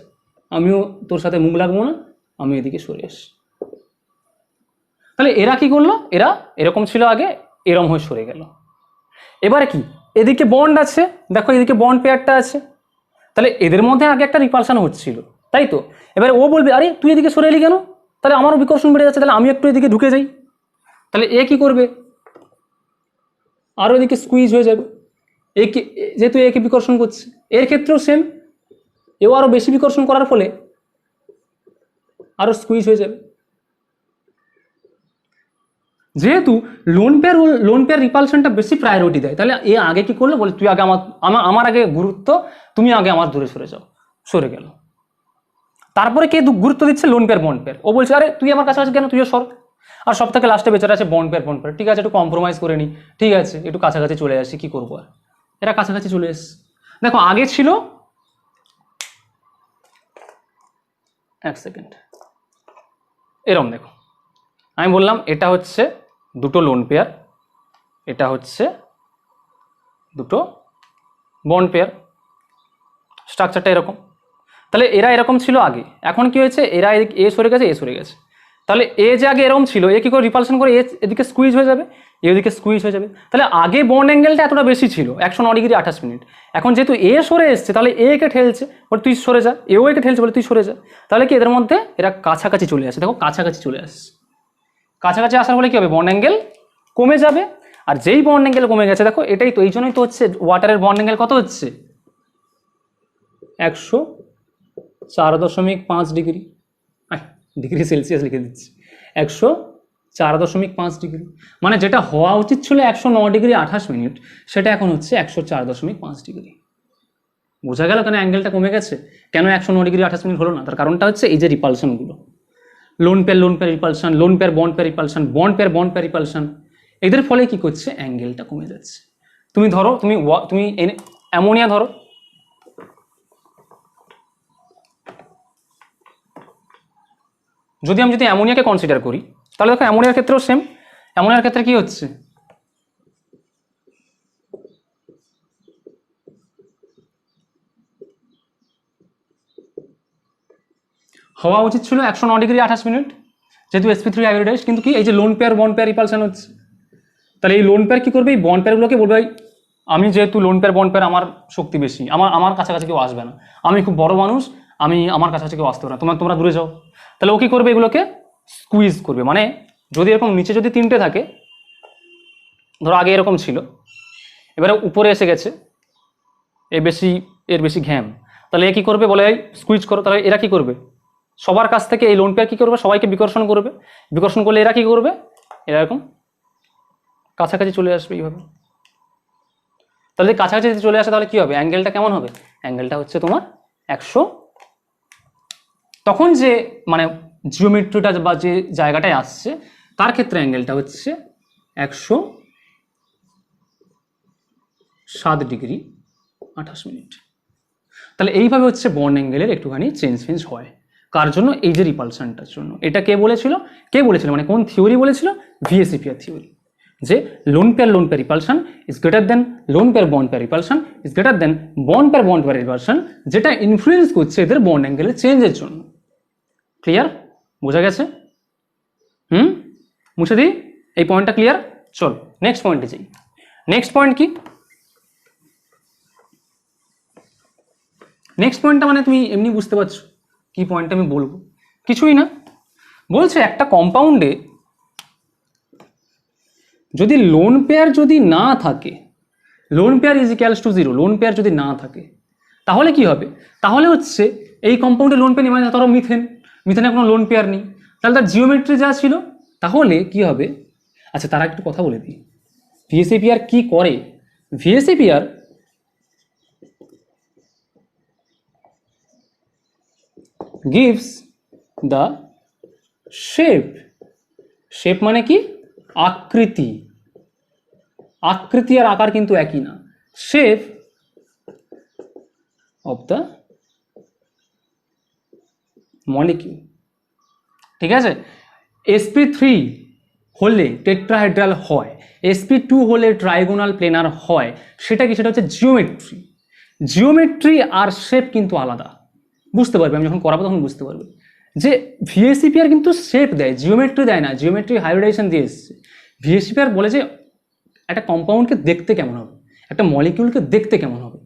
আমিও তোর সাথে মুখ লাগবো না, আমি এদিকে সরে আসি। তাহলে এরা কি করলো? এরা এরকম ছিল আগে, এরম হয়ে সরে গেল। এবারে কি, এদিকে বন্ড আছে, দেখো এদিকে বন্ড পেয়ারটা আছে, তাহলে এদের মধ্যে আগে একটা রিপালশন হচ্ছিল, তাই তো? এবারে ও বলবে আরে তুই এদিকে সরে এলি কেন? তাহলে আমারও বিকর্ষণ বেড়ে যাচ্ছে, তাহলে আমি একটু এদিকে ঢুকে যাই। তাহলে এ কি করবে? আরও এদিকে স্কুইজ হয়ে যাবে। একে যেহেতু একে বিকর্ষণ করছে, এর ক্ষেত্রেও সেম, এও আরও বেশি বিকর্ষণ করার ফলে আরও স্কুইজ হয়ে যাবে। যেহেতু লোন পেয়ার রিপালশনটা বেশি প্রায়োরিটি দেয়, তাহলে এ আগে কি করলো? বলে তুই আগে আমার আগে গুরুত্ব, তুমি আগে আমার দূরে সরে যাও, সরে গেল। তারপরে কে গুরুত্ব দিচ্ছে? Lone pair bond pair. ও বলছে আরে তুই আমার কাছে আছে কেন, তুইও সর। আর সব থেকে লাস্টে বেচারা আছে বন্ড পেয়ার। ঠিক আছে, একটু কম্প্রোমাইজ করে নি, ঠিক আছে একটু কাছাকাছি চলে আসি, কি করবো আর। এরা কাছাকাছি চলে এসছে। দেখো আগে ছিল, এক সেকেন্ড, এরম দেখো, আমি বললাম এটা হচ্ছে দুটো লোন পেয়ার, এটা হচ্ছে দুটো বন্ড পেয়ার, স্ট্রাকচারটা এরকম। তাহলে এরা এরকম ছিল আগে, এখন কি হয়েছে? এরা এ সরে গেছে, এ সরে গেছে। তাহলে এ যে আগে এরকম ছিল, এ কি করে রিপালশন করে এদিকে স্কুইজ হয়ে যাবে, এদিকে স্কুইজ হয়ে যাবে। তাহলে আগে বন্ড অ্যাঙ্গেলটা এতটা বেশি ছিল 109 ডিগ্রি 28 মিনিট। এখন যেহেতু এ সরে এসছে, তাহলে এ কে ঠেলছে, বলে তুই সরে যা, এও একে ঠেলছে, বলে তুই সরে যা। তাহলে কি এদের মধ্যে এরা কাছাকাছি চলে আসে, দেখো কাছাকাছি চলে আসছে। কাছাকাছি আসার ফলে কি হবে? বন্ড অ্যাঙ্গেল কমে যাবে। আর যেই বন্ড অ্যাঙ্গেল কমে গেছে, দেখো এটাই তো, এই জন্যই তো হচ্ছে ওয়াটারের বন্ড অ্যাঙ্গেল কত হচ্ছে? 104.5 ডিগ্রি, ডিগ্রি সেলসিয়াস লিখে দিচ্ছি, 104 4.5 ডিগ্রি, মানে যেটা হওয়া উচিত ছিল 109 ডিগ্রি 28 মিনিট, সেটা এখন হচ্ছে 104.5 ডিগ্রি। বোঝা গেল কেন অ্যাঙ্গেলটা কমে গেছে, কেন 109 ডিগ্রি 28 মিনিট হলো না? তার কারণটা হচ্ছে এই যে রিপালশনগুলো, lone pair repulsion, lone pair bond pair repulsion, bond pair repulsion, এদের ফলে কি করছে, অ্যাঙ্গেলটা কমে যাচ্ছে। তুমি ধরো, তুমি অ্যামোনিয়া ধরো, যদি আমি অ্যামোনিয়াকে কনসিডার করি, তাহলে দেখো অ্যামোনিয়ার ক্ষেত্রেও সেম। অ্যামোনিয়ার ক্ষেত্রে কি হচ্ছে, হওয়া উচিত ছিল 109 ডিগ্রি 28 মিনিট, যেহেতু sp3 হাইব্রিডাইজড, কিন্তু কি এই যে loan pair bond pair repulsion হচ্ছে। তাহলে এই লোন পেয়ার কি করবে, এই বন্ড পেয়ারগুলোকে বলবে আমি যেহেতু লোন পেয়ার বন্ড পেয়ার আমার শক্তি বেশি, আমার কাছাকাছি কেউ আসবে না, আমি খুব বড় মানুষ, আমার কাছাকাছি কেউ আসতে পারে না, তোমরা দূরে যাও। তাহলে ও কি করবে, এগুলোকে স্কুইজ করবে। মানে যদি এরকম নিচে যদি 3টে থাকে, ধরো আগে এরকম ছিল, এবারে উপরে এসে গেছে, এর বেশি ঘ্যাম, তাহলে এ কী করবে, বলে স্কুইজ করো। তাহলে এরা কি করবে, সবার কাছ থেকে এই লোন পেয়ার কী করবে, সবাইকে বিকর্ষণ করবে। বিকর্ষণ করলে এরা কী করবে, এরকম কাছাকাছি চলে আসবে এইভাবে। তাহলে যদি কাছাকাছি চলে আসে তাহলে কি হবে, অ্যাঙ্গেলটা কেমন হবে, অ্যাঙ্গেলটা হচ্ছে তোমার 100। তখন যে মানে জিওমেট্রিটা বা যে জায়গাটায় আসছে তার ক্ষেত্রে অ্যাঙ্গেলটা হচ্ছে 107 ডিগ্রি 28 মিনিট। তাহলে এইভাবে হচ্ছে বন্ড অ্যাঙ্গেলের একটুখানি চেঞ্জ হয়। কার জন্য, এই যে রিপালশনটার জন্য। এটা কে বলেছিল, মানে কোন থিওরি বলেছিল, ভিএসিপিআর থিওরি, যে loan pair repulsion is greater then loan pair bond pair repulsion is greater then bond pair repulsion, যেটা ইনফ্লুয়েন্স করছে এদের বন্ড অ্যাঙ্গেলের চেঞ্জের জন্য। ক্লিয়ার, বোঝা গেছে? মুছে দিই এই পয়েন্টটা, ক্লিয়ার? চল নেক্সট পয়েন্টে যাই। নেক্সট পয়েন্ট কি, নেক্সট পয়েন্টটা মানে তুমি এমনি বুঝতে পারছো কি পয়েন্টটা আমি বলবো, কিছুই না। বলছে একটা কম্পাউন্ডে যদি লোন পেয়ার যদি না থাকে, lone pair is equals to 0, lone pair যদি না থাকে তাহলে কি হবে, তাহলে হচ্ছে এই কম্পাউন্ডে লোন পেয়ার নেই, মানে ধরো মিথেনের কোনো লোন পেয়ার নেই, তাহলে তার জিওমেট্রি যা ছিল তাহলে কি হবে। আচ্ছা তারা একটু কথা বলে দিই, ভিএসিপিআর কি করে। ভিএসিপিআর gives the shape, মানে কি, আকৃতি আর আকার কিন্তু একই না, shape of the molecule। ঠিক আছে, sp3 হলে টেট্রাহেড্রাল হয়, sp2 হলে ট্রাইগোনাল প্লেনার হয়, সেটা কি, সেটা হচ্ছে জিওমেট্রি আর শেপ কিন্তু আলাদা। বুঝতে পারবে, আমি যখন করাবো তখন বুঝতে পারবে যে ভিএসিপিআর কিন্তু শেপ দেয়, জিওমেট্রি দেয় না, জিওমেট্রি হাইব্রিডাইজেশন দিয়ে এসছে। ভিএসিপিআর বলে যে একটা কম্পাউন্ডকে দেখতে কেমন হবে, একটা মলিকিউলকে দেখতে কেমন হবে,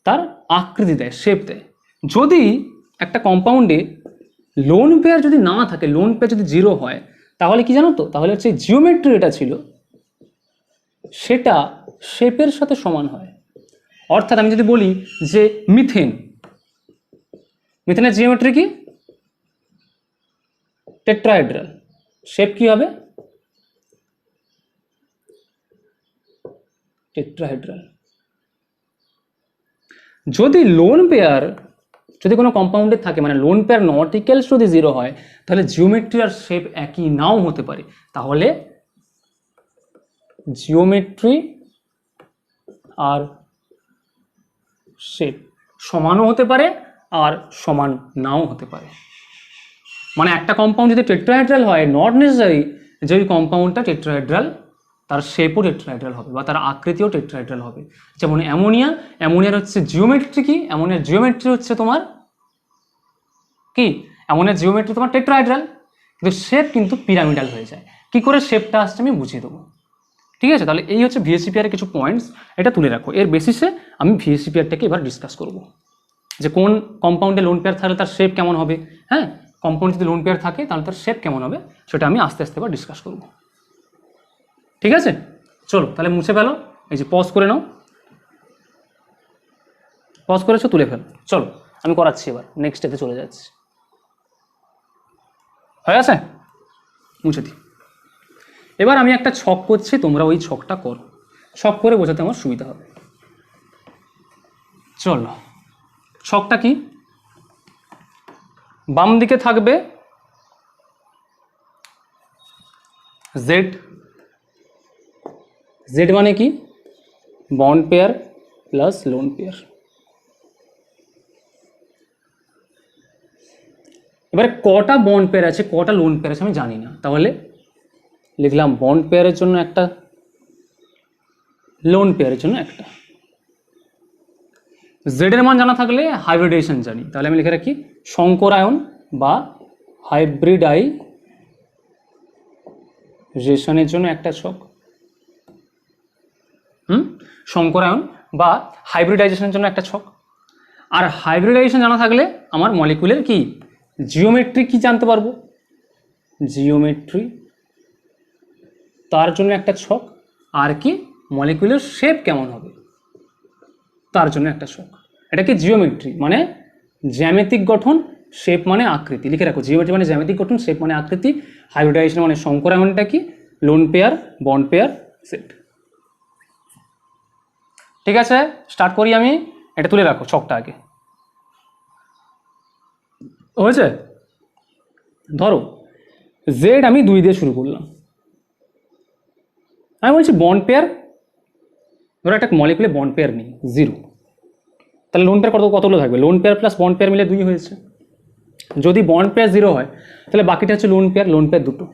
তার আকৃতি দেয়, শেপ দেয়। যদি একটা কম্পাউন্ডে লোন পেয়ার যদি না থাকে, লোন পেয়ার যদি 0 হয়, তাহলে কি জানো তো, তাহলে হচ্ছে জিওমেট্রি এটা ছিল সেটা শেপের সাথে সমান হয়। অর্থাৎ আমি যদি বলি যে মিথেনের জিওমেট্রি কি, টেট্রাহেড্রাল, শেপ কি হবে, টেট্রাহেড্রাল। যদি লোন পেয়ার যদি কোনো কম্পাউন্ডে থাকে, মানে লোন পেয়ার নট ইকুয়ালস যদি 0 হয়, তাহলে জিওমেট্রি আর শেপ একই নাও হতে পারে। তাহলে জিওমেট্রি আর শেপ সমানও হতে পারে আর সমান নাও হতে পারে। মানে একটা কম্পাউন্ড যদি টেট্রাহেড্রাল হয়, নট নেসেসারি যে ওই কম্পাউন্ডটা টেট্রাহেড্রাল, তার শেপও টেট্রাহেড্রাল হবে বা তার আকৃতিও টেট্রাহেড্রাল হবে। যেমন অ্যামোনিয়ার হচ্ছে জিওমেট্রি কি, অ্যামোনিয়ার জিওমেট্রি হচ্ছে তোমার কি, অ্যামোনিয়ার জিওমেট্রি তোমার টেট্রাহেড্রাল, কিন্তু শেপ কিন্তু পিরামিডাল হয়ে যায়। কি করে শেপটা আসছে আমি বুঝিয়ে দেবো, ঠিক আছে? তাহলে এই হচ্ছে ভিএসিপিআর এর কিছু পয়েন্টস, এটা তুলে রাখো। এর বেসিসে আমি ভিএসিপিআরটাকে এবার ডিসকাস করব, যে কোন কম্পাউন্ডে লোন পেয়ার থাকলে তার শেপ কেমন হবে। হ্যাঁ, কম্পাউন্ড যদি লোন পেয়ার থাকে তাহলে তার শেপ কেমন হবে, সেটা আমি আস্তে আস্তে এবার ডিসকাস করব, ঠিক আছে? চলো তাহলে মুছে ফেলো, এই যে পজ করে নাও, পজ করেছো, তুলে ফেলো। চলো আমি করাচ্ছি, এবার নেক্সট স্টেপে চলে যাচ্ছি। হয়ে গেছে, মুছে দিই। এবার আমি একটা ছক করছি, তোমরা ওই ছকটা করো, ছক করে বোঝাতে আমার সুবিধা হবে। চলো, ছকটা কি? বাম দিকে থাকবে জেড, জেড মানে কি? Bond pair plus lone pair. এবারে কটা বন্ড পেয়ার আছে, কটা লোন পেয়ার আছে আমি জানি না, তাহলে লিখলাম বন্ড পেয়ারের জন্য একটা, লোন পেয়ারের জন্য একটা। জেড এর মান জানা থাকলে হাইব্রিডাইজেশন জানি, তাহলে আমি লিখে রাখি সংকরায়ন বা হাইব্রিডাইজেশনের জন্য একটা ছক। সংকরায়ন বা হাইব্রিডাইজেশনের জন্য একটা ছক। আর হাইব্রিডাইজেশন জানা থাকলে আমার মলিকুলের কি জিওমেট্রি কি জানতে পারবো, জিওমেট্রি, তার জন্য একটা ছক। আর কি মলিকুলের শেপ কেমন হবে তার জন্য একটা ছক। এটা কি জিওমেট্রি মানে জ্যামিতিক গঠন, শেপ মানে আকৃতি, লিখে রাখো জিওমেট্রি মানে জ্যামিতিক গঠন, শেপ মানে আকৃতি, হাইব্রিডাইজেশন মানে সংকরায়নটা কি, loan pair, bond pair, set. ঠিক আছে, স্টার্ট করি আমি। এটা তুলে রাখো ছকটা আগে, হয়েছে? ধরো জেড আমি 2 দিয়ে শুরু করলাম, আমি বলছি বন্ড পেয়ার, ধরো একটা মলিকুলে বন্ড পেয়ার নেই 0, তাহলে লোন পেয়ার কতগুলো থাকবে? Lone pair plus bond pair মিলে 2 হয়েছে। যদি বন্ড পেয়ার 0 হয় তাহলে বাকিটা হচ্ছে লোন পেয়ার, লোন পেয়ার 2।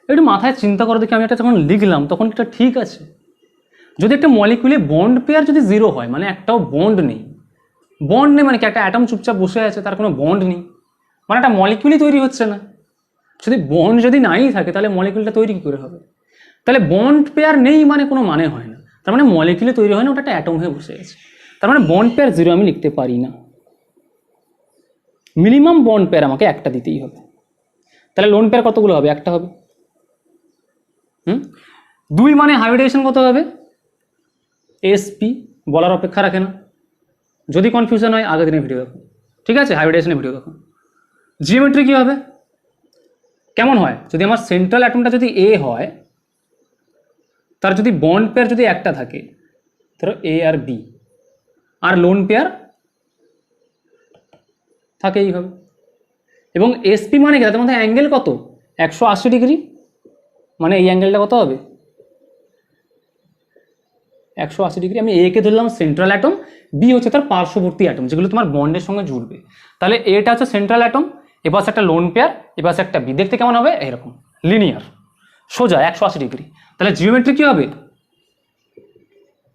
একটু মাথায় চিন্তা করো দেখি, আমি এটা যখন লিখলাম তখন এটা ঠিক আছে? যদি একটা মলিকুলে বন্ড পেয়ার যদি 0 হয় মানে একটাও বন্ড নেই, বন্ড নেই মানে কি একটা অ্যাটম চুপচাপ বসে আছে, তার কোনো বন্ড নেই, মানে একটা মলিকুলই তৈরি হচ্ছে না। যদি বন্ড যদি নাই থাকে তাহলে মলিকুলটা তৈরি কী করে হবে? তাহলে বন্ড পেয়ার নেই মানে কোনো মানে হয় না, তার মানে মলিকুলে তৈরি হয় না, ওটা একটা অ্যাটম হয়ে বসে আছে, তার মানে বন্ড পেয়ার 0 আমি লিখতে পারি না, মিনিমাম বন্ড পেয়ার আমাকে একটা দিতেই হবে। তাহলে লোন পেয়ার কতগুলো হবে? একটা হবে। 2 মানে হাইব্রিডাইজেশন কত হবে? এসপি, বলার অপেক্ষা রাখে না, যদি কনফিউশন হয় আগের দিনের ভিডিও দেখো, ঠিক আছে? হাইব্রিডাইজেশনের ভিডিও দেখো। জিওমেট্রি কী হবে, কেমন হয়? যদি আমার সেন্ট্রাল অ্যাটমটা যদি এ হয়, তার যদি বন্ড পেয়ার যদি একটা থাকে, ধরো এ আর বি, আর লোন পেয়ার থাকে এইভাবে, এবং এসপি মানে কি তাদের মধ্যে অ্যাঙ্গেল কত? 180 ডিগ্রি, মানে এই অ্যাঙ্গেলটা কত হবে? 180 ডিগ্রি। আমি এ কে ধরলাম সেন্ট্রাল অ্যাটম, বি হচ্ছে তার পার্শ্ববর্তী অ্যাটম যেগুলো তোমার বন্ডের সঙ্গে জুড়বে, তাহলে এটা হচ্ছে সেন্ট্রাল অ্যাটম, এবার একটা লোন পেয়ার, এবার একটা বি, দেখতে কেমন হবে? এরকম লিনিয়ার, সোজা 180 ডিগ্রি। তাহলে জিওমেট্রি কী হবে?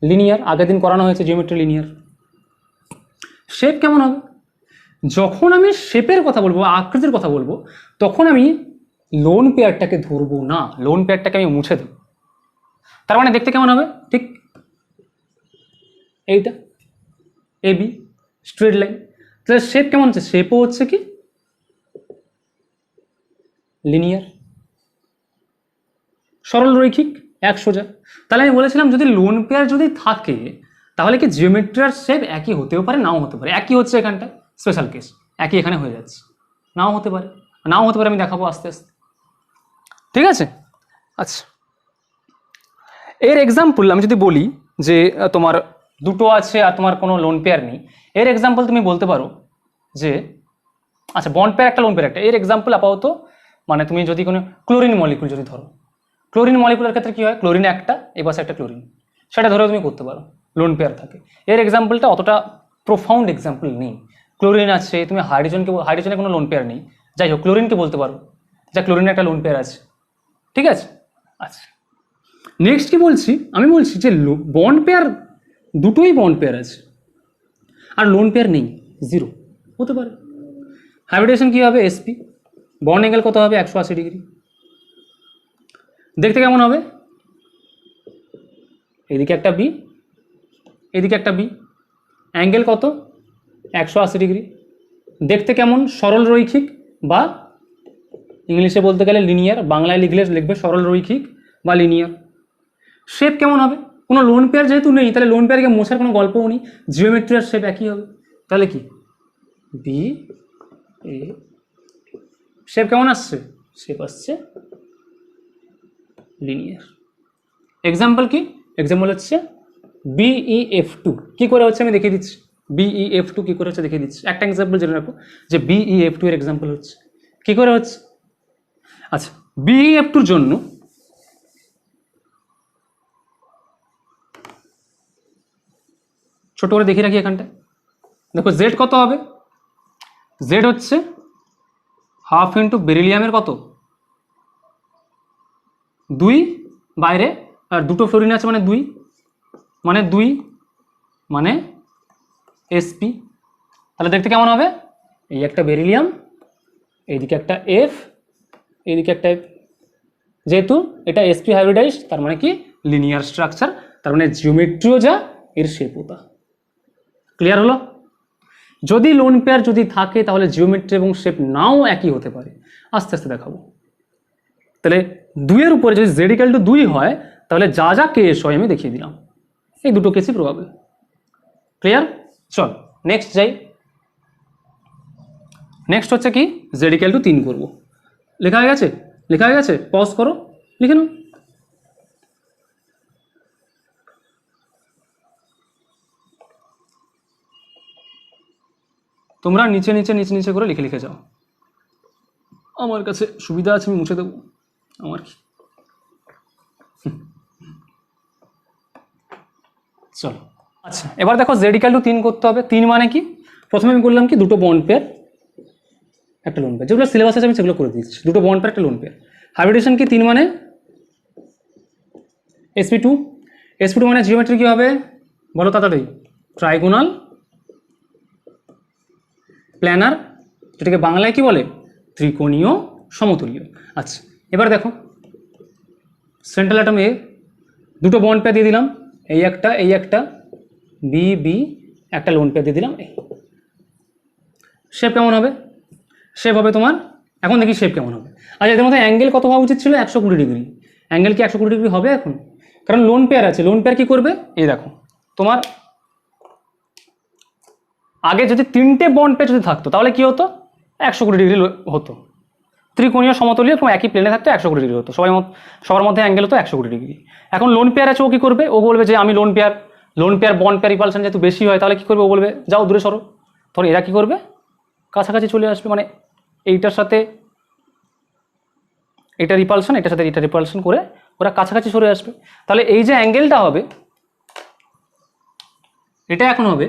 লিনিয়ার, আগের দিন করানো হয়েছে জিওমেট্রি লিনিয়ার। শেপ কেমন হবে? যখন আমি শেপের কথা বলবো, আকৃতির কথা বলবো, তখন আমি লোন পেয়ারটাকে ধরবো না, লোন পেয়ারটাকে আমি মুছে দেবো। তার মানে দেখতে কেমন হবে? ঠিক এইটা এ বি, স্ট্রেট লাইন। তাহলে শেপ কেমন হচ্ছে? শেপও হচ্ছে কি লিনিয়ার, সরল রৈখিক, এক সোজা। তাহলে আমি বলেছিলাম যদি লোন পেয়ার যদি থাকে তাহলে কি জিওমেট্রি আর শেপ একই হতেও পারে, নাও হতে পারে। একই হচ্ছে এখানটা স্পেশাল কেস, একই এখানে হয়ে যাচ্ছে, নাও হতে পারে, নাও হতে পারে, আমি দেখাবো আস্তে আস্তে, ঠিক আছে? আচ্ছা, এর এক্সাম্পল আমি যদি বলি যে তোমার দুটো আছে আর তোমার কোনো লোন পেয়ার নেই, এর এক্সাম্পল তুমি বলতে পারো যে আচ্ছা বন্ড পেয়ার একটা, লোন পেয়ার একটা, এর এক্সাম্পল আপাতত মানে তুমি যদি কোনো ক্লোরিন মলিকুল যদি ধরো, ক্লোরিন মলিকুলের ক্ষেত্রে কী হয়? ক্লোরিন একটা, এবার একটা ক্লোরিন, সেটা ধরেও তুমি করতে পারো, লোন পেয়ার থাকে। এর এক্সাম্পলটা অতটা প্রোফাউন্ড এক্সাম্পল নেই। ক্লোরিন আছে, তুমি হাইড্রোজেনের কোনো লোন পেয়ার নেই, যাই হোক ক্লোরিনকে বলতে পারো যা ক্লোরিনের একটা লোন পেয়ার আছে, ঠিক আছে? আচ্ছা, নেক্সট কি বলছি? আমি বলছি যে বন্ড পেয়ার দুটোই বন্ড পেয়ার আছে আর লোন পেয়ার নেই, 0 হতে পারে। হাইব্রিডেশন কী হবে? এসপি, বন্ড অ্যাঙ্গেল কত হবে? 180 ডিগ্রি। দেখতে কেমন হবে? এদিকে একটা বি, এদিকে একটা বি, অ্যাঙ্গেল কত? 180 ডিগ্রি। দেখতে কেমন? সরল রৈখিক বা ইংলিশে বলতে গেলে লিনিয়ার, বাংলায় লিখবে সরল রৈখিক বা লিনিয়ার। শেপ কেমন হবে? কোনো লোন পেয়ার যেহেতু নেই তাহলে লোন পেয়ারকে মোছার কোনো গল্পও নেই, জিওমেট্রি আর শেপ একই হবে, তাহলে কি বি এ। শেপ কেমন আসছে? শেপ আসছে লিনিয়ার। এক্সাম্পল কি? এক্সাম্পল হচ্ছে BeF2 কি করে হচ্ছে আমি দেখিয়ে দিচ্ছি। BeF2 কি করে হচ্ছে দেখিয়ে দিচ্ছি। একটা এক্সাম্পল জেনে রাখো যে BeF2 এর এক্সাম্পল হচ্ছে কি করে হচ্ছে। আচ্ছা, BeF2 এর জন্য ছোট করে দেখিয়ে রাখি এখানটায়। দেখো জেড কত হবে? জেড হচ্ছে হাফ ইন্টু বেরিলিয়ামের কত 2, বাইরে আর দুটো ফ্লোরিন আছে মানে 2, মানে 2 মানে SP। তাহলে দেখতে কেমন হবে? এই একটা বেরিলিয়াম, এইদিকে একটা F, এইদিকে একটা F। যেহেতু এটা SP হাইব্রিডাইজ তার মানে কি লিনিয়ার স্ট্রাকচার, তার মানে জিওমেট্রিও যা এর শেপও তা। ক্লিয়ার হলো? যদি লোন পেয়ার যদি থাকে তাহলে জিওমেট্রি এবং শেপ নাও একই হতে পারে, আস্তে আস্তে দেখাবো। তাহলে 2 এর উপরে যদি জেড ইকুয়াল টু 2 হয় তাহলে যা যা কেস হয় আমি দেখিয়ে দিলাম, এই দুটো কেসই প্রবাবল। ক্লিয়ার? চল নেক্সট যাই। নেক্সট হচ্ছে কি জেড ইকুয়াল টু 3 করবো। লেখা হয়ে গেছে? লেখা হয়ে গেছে? পজ করো, লিখে নাও। তোমরা নিচে নিচে নিচে নিচে করে লিখে লিখে যাও, আমার কাছে সুবিধা আছে আমি মুছে দেবো, আমার কি। চলো আচ্ছা, এবার দেখো জেড ইকুয়াল টু 3 করতে হবে। 3 মানে কি? প্রথমে আমি করলাম কি দুটো বন্ড পেয়ার একটা লোন পেয়ার, যেগুলো সিলেবাস আছে আমি সেগুলো করে দিচ্ছি। দুটো বন্ড পেয়ার একটা লোন পেয়ার। হাইব্রিডেশন কি? 3 মানে sp2। sp2 মানে জিওমেট্রি কি হবে বলো তাড়াতাড়ি? ট্রাইগোনাল প্ল্যানার, যেটাকে বাংলায় কি বলে? ত্রিকোণীয় সমতুল্য। আচ্ছা এবার দেখো সেন্ট্রাল অ্যাটম এ দুটো বন্ড পেয়ার দিয়ে দিলাম, এই একটা বি একটা লোন পেয়ার দিয়ে দিলাম। শেপ কেমন হবে? শেপ হবে তোমার, এখন দেখি শেপ কেমন হবে। আচ্ছা এদের মধ্যে অ্যাঙ্গেল কত হওয়া উচিত ছিল? 120 ডিগ্রি। অ্যাঙ্গেল কি 120 ডিগ্রি হবে এখন? কারণ লোন পেয়ার আছে। লোন পেয়ার কি করবে? এই দেখো তোমার আগে যদি 3টে বন্ড পেয়ার যদি থাকতো তাহলে কি হতো? 120 ডিগ্রি হতো। ত্রিকোণীয় সমতলীয় এরকম একই প্লেনে থাকতো 120 ডিগ্রি হতো, সবার মধ্যে অ্যাঙ্গেল হতো 120 ডিগ্রি। এখন লোন পেয়ার আছে, ও কি করবে? ও বলবে যে আমি loan pair bond pair repulsion যেহেতু বেশি হয় তাহলে কি করবে? ও বলবে যাও দূরে সরো। তখন এরা কি করবে? কাছাকাছি চলে আসবে, মানে এইটার সাথে এটা রিপালশন, এটার সাথে এটা রিপালশন করে ওরা কাছাকাছি সরে আসবে। তাহলে এই যে অ্যাঙ্গেলটা হবে এটা এখন হবে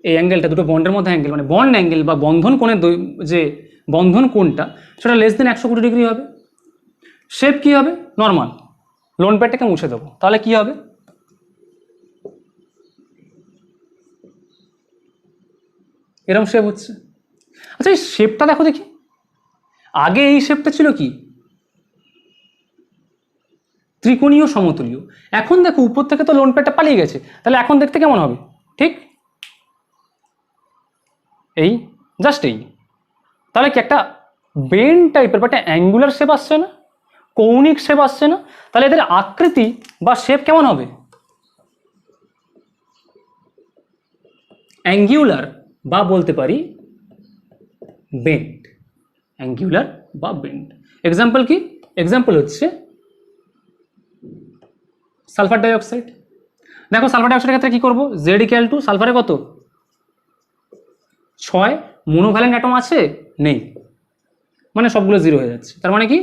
এই অ্যাঙ্গেলটা, দুটো বন্ডের মধ্যে অ্যাঙ্গেল মানে বন্ড অ্যাঙ্গেল বা বন্ধন কোণের যে বন্ধন কোণটা সেটা লেস দেন 120 ডিগ্রি হবে। শেপ কি হবে? নর্মাল। লোন পেয়ারটাকে মুছে দেবো, তাহলে কি হবে? এরকম শেপ হচ্ছে। আচ্ছা এই শেপটা দেখো দেখি, আগে এই শেপটা ছিল কি ত্রিকোণীয় সমতুল্য, এখন দেখো উপর থেকে তো লোন পেয়ারটা পালিয়ে গেছে, তাহলে এখন দেখতে কেমন হবে? ঠিক এই জাস্ট এই। তাহলে কি একটা বেন টাইপের বা একটা অ্যাঙ্গুলার শেপ আসছে না, কৌণিক শেপ আসছে না? তাহলে এদের আকৃতি বা শেপ কেমন হবে? অ্যাঙ্গুলার বা বলতে পারি বেন্ড। অ্যাঙ্গুলার বা বেন্ড। এক্সাম্পল কি? এক্সাম্পল হচ্ছে সালফার ডাইঅক্সাইড। দেখো সালফার ডাইঅক্সাইডের ক্ষেত্রে কি করবো? জেড ইকুয়াল টু সালফারে কত 6, মোনোভ্যালেন্ট অ্যাটম আছে নেই, মানে সবগুলো 0 হয়ে যাচ্ছে। তার মানে কি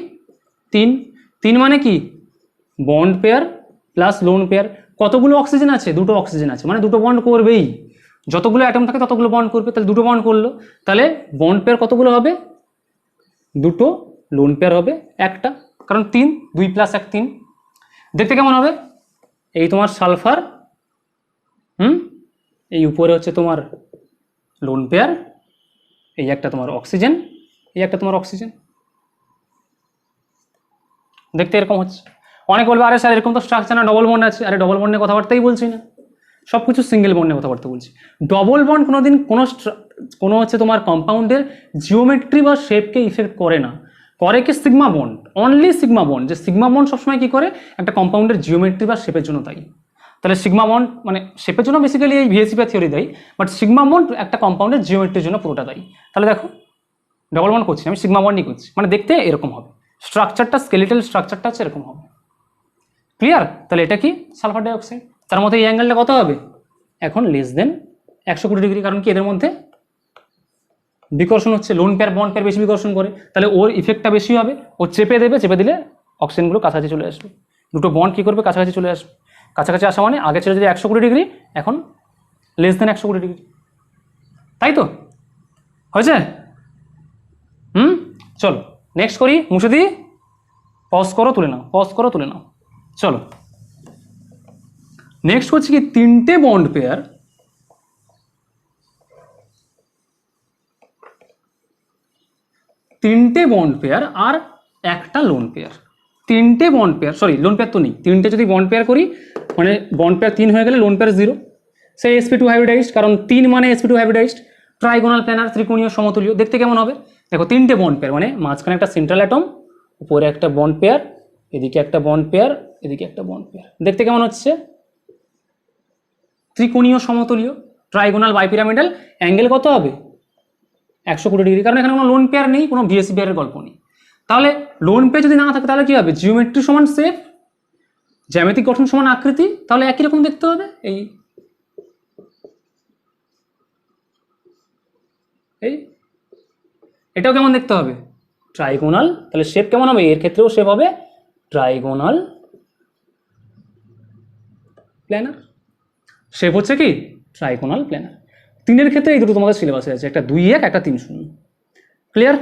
3 মানে কি bond pair plus lone pair. কতগুলো অক্সিজেন আছে? দুটো অক্সিজেন আছে, মানে দুটো বন্ড করবেই। যতগুলো অ্যাটম থাকে ততগুলো বন্ড করবে, তাহলে দুটো বন্ড করলো। তাহলে বন্ড পেয়ার কতগুলো হবে? দুটো। লোন পেয়ার হবে একটা, কারণ 3, 2 + 1 3। দেখতে কেমন হবে? এই তোমার সালফার, এই উপরে হচ্ছে তোমার লোন পেয়ার, এই একটা তোমার অক্সিজেন, এই একটা তোমার অক্সিজেন। দেখতে এরকম হচ্ছে। অনেক বলবে আরে স্যার এরকম তো স্ট্রাকচার না, ডবল বন্ড আছে। আরে ডবল বন্ডের কথাবার্তাই বলছি না, সব কিছু সিঙ্গেল বন্ডের কথাবার্তা বলছি। ডবল বন্ড কোনোদিন কোনো হচ্ছে তোমার কম্পাউন্ডের জিওমেট্রি বা শেপকে ইফেক্ট করে না। করে কি sigma bond, only sigma bond. যে সিগমা বন্ড সবসময় কি করে? একটা কম্পাউন্ডের জিওমেট্রি বা শেপের জন্য দায়ী। তাহলে সিগমা বন্ড মানে শেপের জন্য বেসিক্যালি এই ভিএসি বা থিওরি দেয়, বাট সিগমা বন্ড একটা কম্পাউন্ডের জিওমেট্রির জন্য পুরোটা দায়ী। তাহলে দেখো ডবল বন্ড করছি আমি, সিগমা বন্ডই করছি, মানে দেখতে এরকম হবে। স্ট্রাকচারটা, স্কেলিটাল স্ট্রাকচারটা হচ্ছে এরকম হবে। ক্লিয়ার? তাহলে এটা কি সালফার ডাইঅক্সাইড। তার মধ্যে এই অ্যাঙ্গেলটা কত হবে? এখন লেস দেন 120 ডিগ্রি। কারণ কি এদের মধ্যে বিকর্ষণ হচ্ছে, লোন পেয়ার বন্ড পেয়ার বেশি বিকর্ষণ করে, তাহলে ওর ইফেক্টটা বেশি হবে। ও চেপে দেবে, চেপে দিলে অক্সিজেনগুলো কাছাকাছি চলে আসবে, দুটো বন্ড কী করবে, কাছাকাছি চলে আসবে। কাছাকাছি আসা মানে আগে ছিল যদি 120 ডিগ্রি, এখন লেস দেন 120 ডিগ্রি, তাই তো হয়েছে? চলো নেক্সট করি, মুছে দিই। পজ করো, তুলে নাও, পজ করো, তুলে নাও। চলো নেক্সট হচ্ছে কি, তিনটে বন্ড পেয়ার আর একটা লোন পেয়ার। তিনটে bond pair, sorry lone pair তো নেই, তিনটে যদি বন্ড পেয়ার করি মানে বন্ড পেয়ার 3 হয়ে গেলে লোন পেয়ার 0, সেই sp2 হাইব্রিডাইজড, কারণ 3 মানে sp2 হাইব্রিডাইজড, ট্রাইগোনাল প্ল্যানার, ত্রিকোণীয় সমতুল্য। দেখতে কেমন হবে? দেখো তিনটে বন্ড পেয়ার মানে মাঝখানে একটা সেন্ট্রাল অ্যাটম, উপরে একটা বন্ড পেয়ার, এদিকে একটা বন্ড পেয়ার, এদিকে একটা বন্ড পেয়ার। দেখতে কেমন হচ্ছে? ত্রিকোণীয় সমতুল্য, ট্রাইগোনাল বাইপিরামিডাল। অ্যাঙ্গেল কত হবে? 120 ডিগ্রি, কারণ এখানে কোনো লোন পেয়ার নেই, কোনো ভিএসি পেয়ারের গল্প নেই। তাহলে লোন পেয়ার যদি না থাকে তাহলে কি হবে? জিওমেট্রি সমান শেপ, জ্যামিতিক গঠন সমান আকৃতি, তাহলে একই রকম দেখতে হবে। এই এটাও কেমন দেখতে হবে? ট্রাইগোনাল। তাহলে শেপ কেমন হবে? এর ক্ষেত্রেও শেপ হবে ট্রাইগোনাল প্ল্যানার। শেপ হচ্ছে কি? Trigonal planner. 3-এর ক্ষেত্রে এই দুটো তোমাদের সিলেবাসে আছে, একটা 2-1, একটা 3-0। ক্লিয়ার?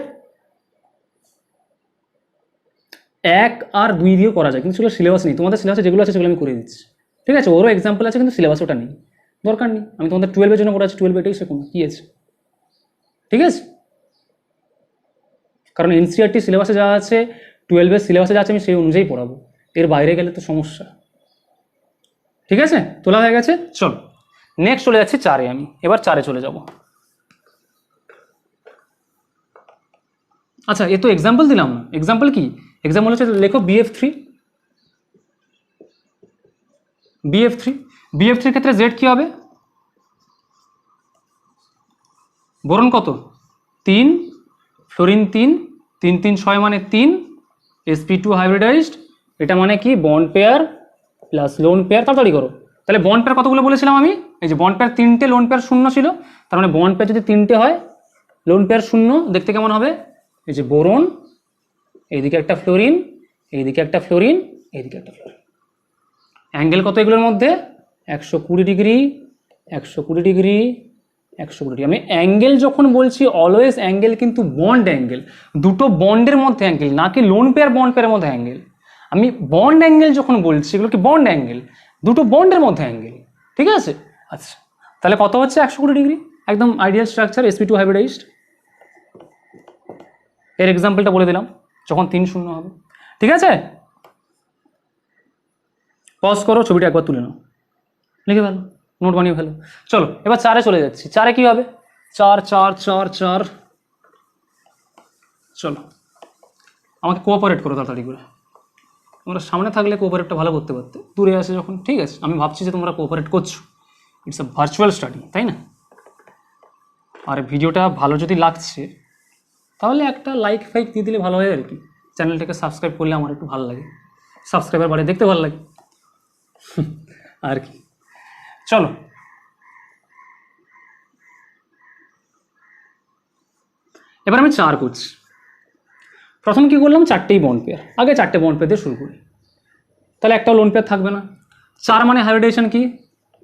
1 আর 2 দিয়েও করা যায়, কিন্তু সেগুলো সিলেবাস নেই। তোমাদের সিলেবাসে যেগুলো আছে সেগুলো আমি করে দিচ্ছি, ঠিক আছে? ওরও এক্সাম্পল আছে, কিন্তু সিলেবাস ওটা নেই, দরকার নেই। আমি তোমাদের 12-এর জন্য করাচ্ছি, 12 এটাই শেখো, কী আছে, ঠিক আছে? কারণ এনসিইআরটি সিলেবাসে যা আছে, 12-এর সিলেবাসে যা আছে, আমি সেই অনুযায়ী পড়াবো। এর বাইরে গেলে তো সমস্যা, ঠিক আছে? তোলা হয়ে গেছে। চলো নেক্সট চলে যাচ্ছি 4-এ। আমি এবার 4-এ চলে যাব। আচ্ছা, এ তো এক্সাম্পল দিলাম না। এক্সাম্পল কি? এক্সাম্পল হচ্ছে লেখো BF3। BF3 ক্ষেত্রে জেড কি হবে? বোরন কত? 3, ফ্লোরিন 3, 3 3 6 মানে 3, sp2 হাইব্রিডাইজড। এটা মানে কি? Bond pair plus lone pair. তাড়াতাড়ি করো। তাহলে বন্ড পেয়ার কতগুলো বলেছিলাম আমি? এই যে বন্ড পেয়ার 3টে, লোন পেয়ার 0 ছিল। তার মানে বন্ড পেয়ার যদি 3টে হয়, লোন পেয়ার 0, দেখতে কেমন হবে? এই যে বোরন, এইদিকে একটা ফ্লোরিন, এইদিকে একটা ফ্লোরিন, এইদিকে একটা ফ্লোরিন। অ্যাঙ্গেল কত এগুলোর মধ্যে? 120 ডিগ্রি, 120 ডিগ্রি, 120 ডিগ্রি। আমি অ্যাঙ্গেল যখন বলছি, অলওয়েজ অ্যাঙ্গেল কিন্তু বন্ড অ্যাঙ্গেল, দুটো বন্ডের মধ্যে অ্যাঙ্গেল, না কি লোন পেয়ার বন্ড পেয়ারের মধ্যে অ্যাঙ্গেল। আমি বন্ড অ্যাঙ্গেল যখন বলছি, এগুলো কি বন্ড অ্যাঙ্গেল, দুটো বন্ডের মধ্যে অ্যাঙ্গেল, ঠিক আছে? আচ্ছা, তাহলে কত হচ্ছে? 120 ডিগ্রি। একদম আইডিয়াল স্ট্রাকচার, sp2 হাইব্রিডাইজড। এর এক্সাম্পলটা বলে দিলাম, যখন 3-0 হবে, ঠিক আছে? পজ করো, ছবিটা একবার তুলে নাও, লিখে ফেলো, নোট বানিয়ে ফেলো। চলো এবার 4-এ চলে যাচ্ছি। 4-এ কি হবে? 4 4 4 4। চলো আমাকে কোঅপারেট করো তাড়াতাড়ি করে। তোমরা সামনে থাকলে কোঅপারেটটা ভালো করতে পারতে, দূরে আসে যখন। ঠিক আছে, আমি ভাবছি যে তোমরা কোঅপারেট করছো, ইটস আ ভার্চুয়াল স্টাডি, তাই না? আর ভিডিওটা ভালো যদি লাগছে তাহলে একটা লাইক ফাইক দিয়ে দিলে ভালো হয় আর কি। চ্যানেলটাকে সাবস্ক্রাইব করলে আমার একটু ভালো লাগে, সাবস্ক্রাইবার বাড়ে, দেখতে ভালো লাগে আর কি। চলো এবার আমি 4 করছি। প্রথম কি করলাম? 4টেই বন্ড পেয়ার। আগে 4টে বন্ড পেয়ার দিয়ে শুরু করি, তাহলে একটাও লোন পেয়ার থাকবে না। 4 মানে হাইব্রিডেশন কি?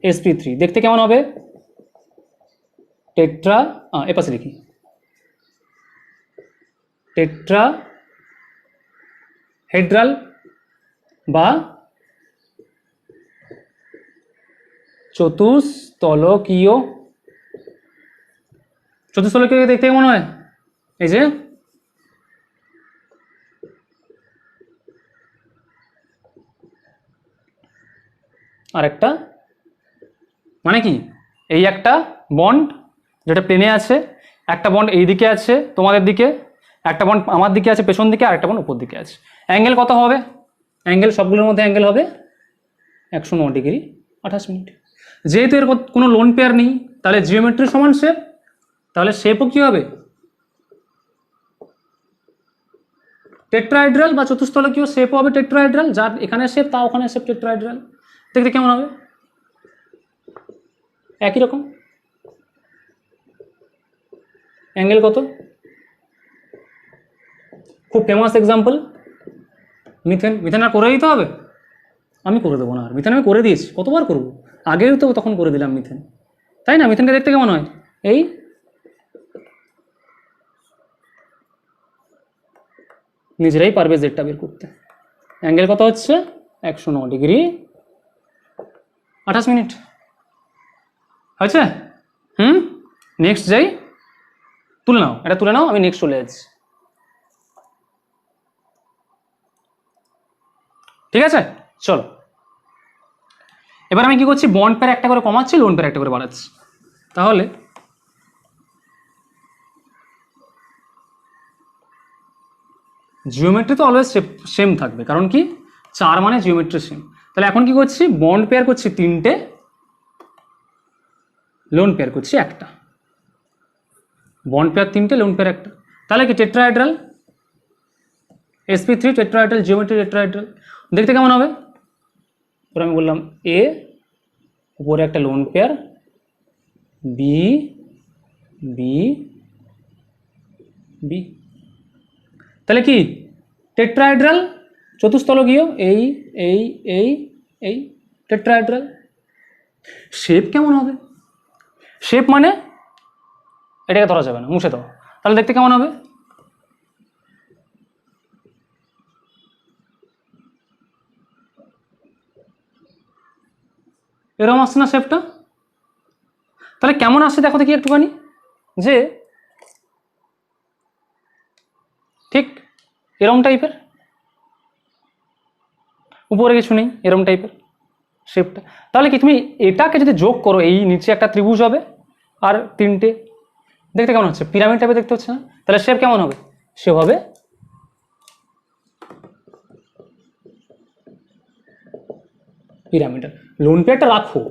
sp3। দেখতে কেমন হবে? টেট্রা, এপাশে লিখি, টেট্রা হেড্রাল বা চতুস্তলকীয়। চতুস্তলকীয় দেখতে কেমন হয়? এই যে আর একটা মানে কি? এই একটা বন্ড যেটা প্লেনে আছে, একটা বন্ড এই দিকে আছে তোমাদের দিকে, একটা বন্ড আমার দিকে আছে পেছন দিকে, আর একটা বন্ড উপর দিকে আছে। অ্যাঙ্গেল কত হবে? অ্যাঙ্গেল সবগুলোর মধ্যে অ্যাঙ্গেল হবে 109 ডিগ্রি 28 মিনিট। যেহেতু এর কোনো লোন পেয়ার নেই, তাহলে জিওমেট্রি সমান শেপ, তাহলে শেপও কি হবে? টেট্রাহাইড্রাল বা চতুস্থলকীয় শেপও হবে টেট্রাহাইড্রাল, যার এখানে শেপ তা ওখানে শেপ টেট্রাহাইড্রাল। দেখতে কেমন হবে? একই রকম। অ্যাঙ্গেল কত? খুব ফেমাস এক্সাম্পল মিথেন। মিথেন আর করে দিতে হবে? আমি করে দেবো না, আর মিথেন আমি করে দিয়েছি, কতবার করবো, আগেও তো তখন করে দিলাম মিথেন, তাই না? মিথেনকে দেখতে কেমন হয়? এই নিজেরাই পারবে জেডটা বের করতে। অ্যাঙ্গেল কত হচ্ছে? 109 ডিগ্রি 28 মিনিট হয়েছে। নেক্সট যাই, তুলে নাও, এটা তুলে নাও, আমি নেক্সট চলে যাচ্ছি। ঠিক আছে, চলো এবার আমি কি করছি, বন্ড পেয়ার একটা করে কমাচ্ছি, লোন পেয়ার একটা করে বাড়াচ্ছি। তাহলে জিওমেট্রি তো অলওয়েজ সেম থাকবে, কারণ কি 4 মানে জিওমেট্রি সেম। তাহলে এখন কি করছি, বন্ড পেয়ার করছি 3টে, লোন পেয়ার করছি একটা। বন্ড পেয়ার 3টে, লোন পেয়ার একটা, তাহলে কি tetrahedral, sp3 tetrahedral, geometry tetrahedral. দেখতে কেমন হবে? এবার আমি বললাম এ, উপরে একটা lone pair, B B B, তাহলে কি টেট্রাহাইড্রাল চতুস্থলকীয়, এই এই এই এই টেট্রাহাইড্রাল। শেপ কেমন হবে? শেপ মানে এটাকে ধরা যাবে না, মুছে দাও, তাহলে দেখতে কেমন হবে? এরকম আসছে না শেপটা? তাহলে কেমন আসছে দেখো দেখি একটুখানি, যে ঠিক এরম টাইপের, উপরে কিছু নেই, এরম টাইপের শেপটা। তাহলে কি তুমি এটাকে যদি যোগ করো, এই নিচে একটা ত্রিভুজ হবে আর 3টে, দেখতে কেমন হচ্ছে? পিরামিড টাইপের দেখতে হচ্ছে না? তাহলে শেপ কেমন হবে? শেপ হবে পিরামিডাল। লোন পেয়ারটা রাখো,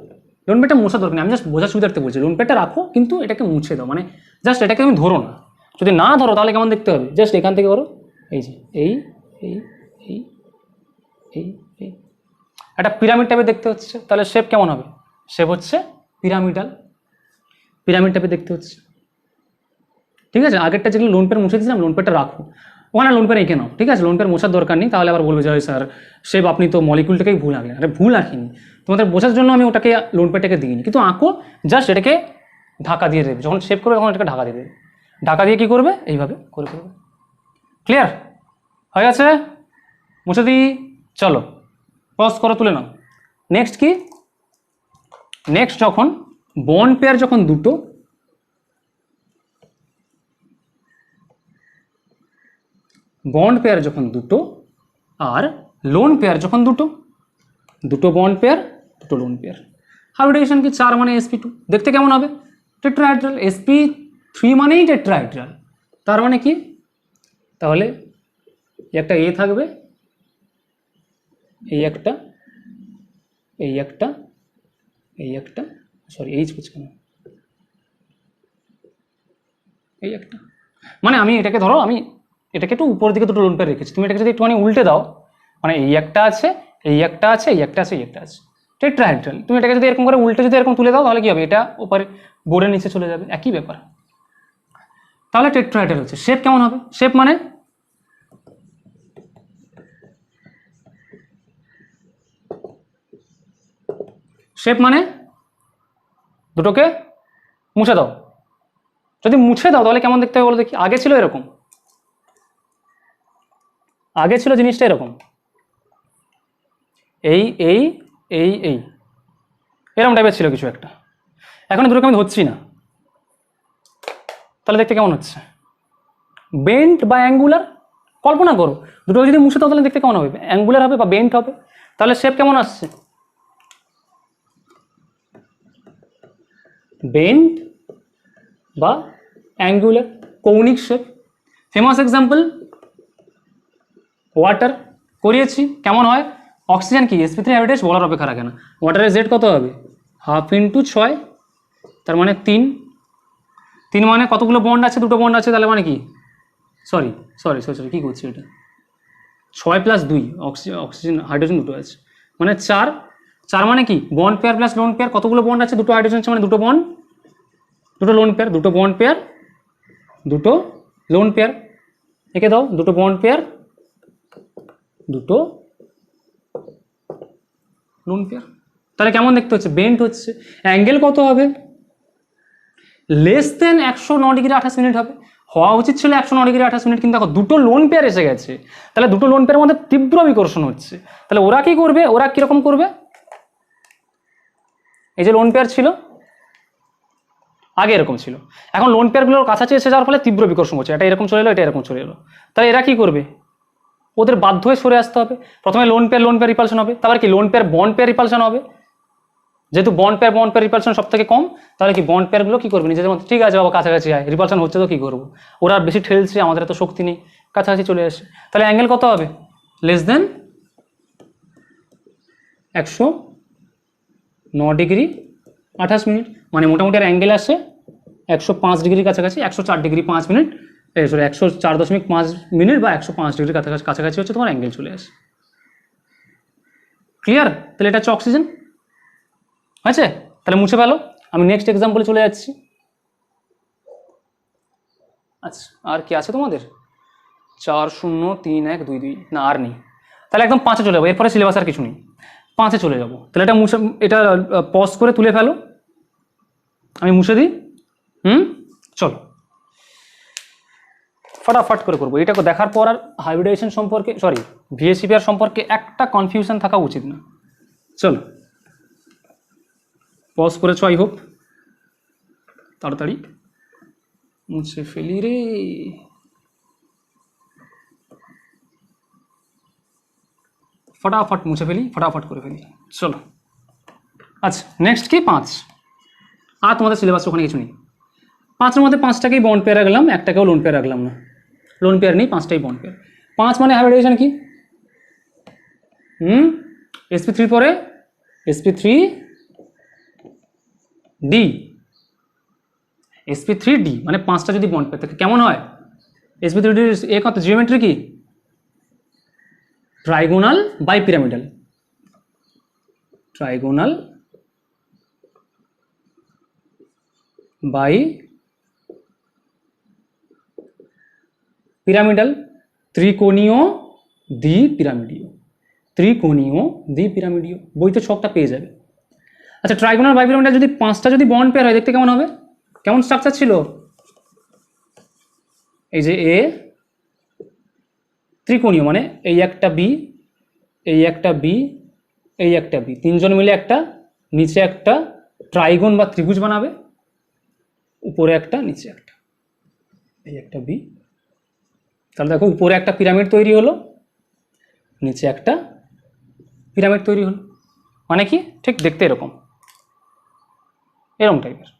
লোন পেয়ারটা মোছা দরকার নেই, আমি জাস্ট বোঝার সুবিধার্থে বলছি, লোন পেয়ারটা রাখো কিন্তু এটাকে মুছে দাও, মানে জাস্ট এটাকে তুমি ধরো না। যদি না ধরো তাহলে কেমন দেখতে হবে? জাস্ট এখান থেকে করো, এই যে এই এই এই এই এই, একটা পিরামিড টাইপের দেখতে হচ্ছে, তাহলে শেপ কেমন হবে? শেপ হচ্ছে পিরামিডাল, পিরামিড টাইপের দেখতে হচ্ছে। ঠিক আছে, আগেরটা যেগুলো লোন পেয়ার মুছে দিয়েছিলাম, লোন পেয়ারটা রাখো, ওখানে লোন পেয়ার এঁকে নাও। ঠিক আছে, লোন পেয়ার মোছার দরকার নেই, তাহলে আবার বলবে যে স্যার শেপ আপনি তো মলিকুলটাকেই ভুল আঁকলেন। আরে ভুল আঁকিনি, তোমাদের বোঝার জন্য আমি ওটাকে লোন পেয়ারটাকে দিইনি, কিন্তু আঁকো, জাস্ট এটাকে ঢাকা দিয়ে দেবে, যখন শেপ করবে তখন এটাকে ঢাকা দিয়ে দেবে। ঢাকা দিয়ে কী করবে? এইভাবে করে করবে। ক্লিয়ার হয়ে গেছে? মুছে দিই, চলো পজ করো, তুলে নাও। নেক্সট কি? নেক্সট যখন বন্ড পেয়ার যখন দুটো, বন্ড পেয়ার যখন দুটো আর লোন পেয়ার যখন দুটো, দুটো বন্ড পেয়ার দুটো লোন পেয়ার, হাইব্রিডাইজেশন কি 4 মানে sp2, দেখতে কেমন হবে? টেট্রাহাইড্রাল। sp3 মানেই টেট্রাহাইড্রাল, তার মানে কি? তাহলে একটা এ থাকবে, এই একটা, এই একটা, এই একটা, সরি এইচ হচ্ছে কেন, এই একটা, মানে আমি এটাকে ধরো, আমি এটাকে একটু উপরের দিকে দুটো লোন পেয়ার রেখেছি, তুমি এটাকে যদি একটুখানি উল্টে দাও, মানে এই একটা আছে, এই একটা আছে, এই একটা আছে, এই একটা আছে, টেট্রাহাইড্রাল। তুমি এটাকে যদি এরকম করে উল্টে যদি এরকম তুলে দাও, তাহলে কি হবে? এটা উপরে বোর্ডের নিচে চলে যাবে, একই ব্যাপার। তাহলে টেট্রাহাইড্রাল হচ্ছে। শেপ কেমন হবে? শেপ মানে শেপ মানে দুটোকে মুছে দাও, যদি মুছে দাও তাহলে কেমন দেখতে হবে বলো দেখি? আগে ছিল এরকম, আগে ছিল জিনিসটা এরকম, এই এই এই এই এরকম টাইপের ছিল কিছু একটা, এখন দুটোকে আমি ধরছি না, তাহলে দেখতে কেমন হচ্ছে? বেন্ট বা অ্যাঙ্গুলার। কল্পনা করো দুটো যদি মুছে দাও তাহলে দেখতে কেমন হবে? অ্যাঙ্গুলার হবে বা বেন্ট হবে। তাহলে শেপ কেমন আসছে? বেন্ট বা অ্যাঙ্গুলার, কৌণিক শেপ। ফেমাস এক্সাম্পল ওয়াটার, করিয়েছি, কেমন হয়? অক্সিজেন কি sp3 হাইব্রিডাইজ, বলার অপেক্ষা রাখে না। ওয়াটারের জেড কত হবে? 1/2 × 6, তার মানে 3। 3 মানে কতগুলো বন্ড আছে? দুটো বন্ড আছে, তাহলে মানে কি? সরি সরি সরি সরি, কী করছি এটা? 6+2 অক্সিজেন হাইড্রোজেন দুটো আছে, মানে 4। 4 মানে কি bond pair plus lone pair, কতগুলো বন্ড আছে, দুটো হাইড্রোজেন আছে মানে দুটো বন্ড, দুটো লোন পেয়ার, দুটো বন্ড পেয়ার, দুটো লোন পেয়ার। একে দাও দুটো বন্ড পেয়ার, দুটো লোন পেয়ার। তাহলে কেমন দেখতে হচ্ছে, বেন্ট হচ্ছে। অ্যাঙ্গেল কত হবে, লেস দেন 109 ডিগ্রি 28 মিনিট হবে। হওয়া উচিত ছিল 109 ডিগ্রি 28 মিনিট, কিন্তু দেখো দুটো লোন পেয়ার এসে গেছে, তাহলে দুটো লোন পেয়ারের মধ্যে তীব্র বিকর্ষণ হচ্ছে। তাহলে ওরা কি করবে, ওরা কিরকম করবে, এই যে লোন পেয়ার ছিল আগে এরকম ছিল, এখন লোন পেয়ারগুলোর কাছাকাছি এসে যাওয়ার ফলে তীব্র বিকর্ষণ হচ্ছে, এটা এরকম চলে এলো, এটা এরকম চলে এলো। তাহলে এরা কি করবে, ওদের বাধ্য হয়ে সরে আসতে হবে। প্রথমে লোন পেয়ার রিপালশন হবে, তারপর কি loan pair bond pair repulsion হবে। যেহেতু বন্ড পেয়ার রিপালশন সব থেকে কম, তাহলে কি বন্ড পেয়ারগুলো কি করবে, নিজেদের মধ্যে ঠিক আছে বাবা কাছাকাছি আয়, রিপালশন হচ্ছে তো কি করবো, ওরা বেশি ঠেলছে, আমাদের এত শক্তি নেই, কাছাকাছি চলে আসে। তাহলে অ্যাঙ্গেল কত হবে, লেস দেন 109 ডিগ্রি 28 মিনিট, মানে মোটামুটি আর অ্যাঙ্গেল আসে 105 ডিগ্রির কাছাকাছি, 104 ডিগ্রি 5 মিনিট, সরি 104.5 মিনিট বা 105 ডিগ্রির কাছাকাছি হচ্ছে তোমার অ্যাঙ্গেল চলে আসে। ক্লিয়ার? তাহলে এটা হচ্ছে অক্সিজেন, আছে? তাহলে মুছে ফেলো, আমি নেক্সট এক্সাম্পলে চলে যাচ্ছি। আচ্ছা আর কি আছে তোমাদের, 4 0 3 1 2 2, না আর নেই। তাহলে একদম 5-এ চলে যাবো, এরপরে সিলেবাস আর কিছু নেই, 5-এ চলে যাবো। তাহলে এটা মুছে, এটা পজ করে তুলে ফেলো, আমি মুছে দিই। চলো ফটাফট করে করবো। এটাকে দেখার পর আর হাইব্রিডাইজেশন সম্পর্কে, সরি ভিএসিপিআর সম্পর্কে একটা কনফিউশন থাকা উচিত না। চলো পজ করেছো, আই হোপ, তাড়াতাড়ি মুছে ফেলি রে। ফটাফট মুছে ফেলি, ফটাফট করে ফেলি, চলো। আচ্ছা নেক্সট কি 5, আর তোমাদের সিলেবাস ওখানে কিছু নেই। 5-এর মধ্যে 5টাকেই বন্ড পেয়ার রাখলাম, একটাকেও লোন পেয়ার রাখলাম না, লোন পেয়ার নেই, 5টাই বন্ড পেয়ার। 5 মানে হাইব্রিডাইজেশন কি, sp3 পরে sp3d, sp3d মানে 5টা যদি বন্ড পেয়ার থাকে কেমন হয়, sp3d এ কত, জিওমেট্রি কি, trigonal bipyramidal, trigonal bipyramidal, ত্রিকোণীয় দ্বিপিরামিডীয়, ত্রিকোণীয় দ্বিপিরামিডীয়, বইতে ছকটা পেয়ে যাবে। আচ্ছা ট্রাইগোনাল বাই পিরামিডাল যদি 5টা যদি বন্ড পেয়ার হয় দেখতে কেমন হবে, কেমন স্ট্রাকচার ছিল, এই যে এ ত্রিকোণীয় মানে এই একটা বি, এই একটা বি, এই একটা বি, তিনজন মিলে একটা নিচে একটা ট্রাইগন বা ত্রিভুজ বানাবে, উপরে একটা নিচে একটা, এই একটা বি। তাহলে দেখো উপরে একটা পিরামিড তৈরি হলো, নিচে একটা পিরামিড তৈরি হলো, মানে কি ঠিক দেখতে এরকম এরকম টাইপের,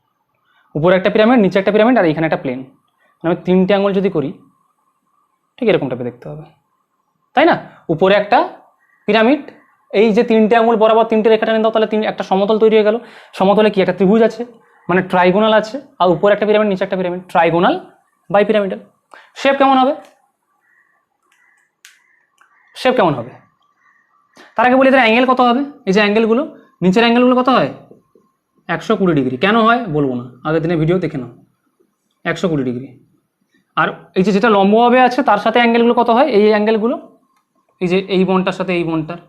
উপরে একটা পিরামিড, নিচে একটা পিরামিড, আর এখানে একটা প্লেন। আমি 3টে আঙুল যদি করি ঠিক এরকম টাইপের দেখতে হবে, তাই না? উপরে একটা পিরামিড, এই যে 3টে আঙুল বরাবর 3টে রেখা টেনে দাও, তাহলে একটা সমতল তৈরি হয়ে গেল। সমতলে কি একটা ত্রিভুজ আছে, মানে ট্রাইগোনাল আছে, আর উপরে একটা পিরামিড, নিচে একটা pyramid, trigonal bipyramidal. Shape কেমন হবে, শেপ কেমন হবে তার আগে বলি এদের অ্যাঙ্গেল কত হবে। এই যে অ্যাঙ্গেলগুলো, নিচের অ্যাঙ্গেলগুলো কত হয়, 120 ডিগ্রি। কেন হয় বলবো না, আগের দিনে ভিডিও দেখে নাও, 120 ডিগ্রি। আর এই যে যেটা লম্বভাবে আছে তার সাথে অ্যাঙ্গেলগুলো কত হয়, এই অ্যাঙ্গেলগুলো, এই যে এই বনটার সাথে এই বনটার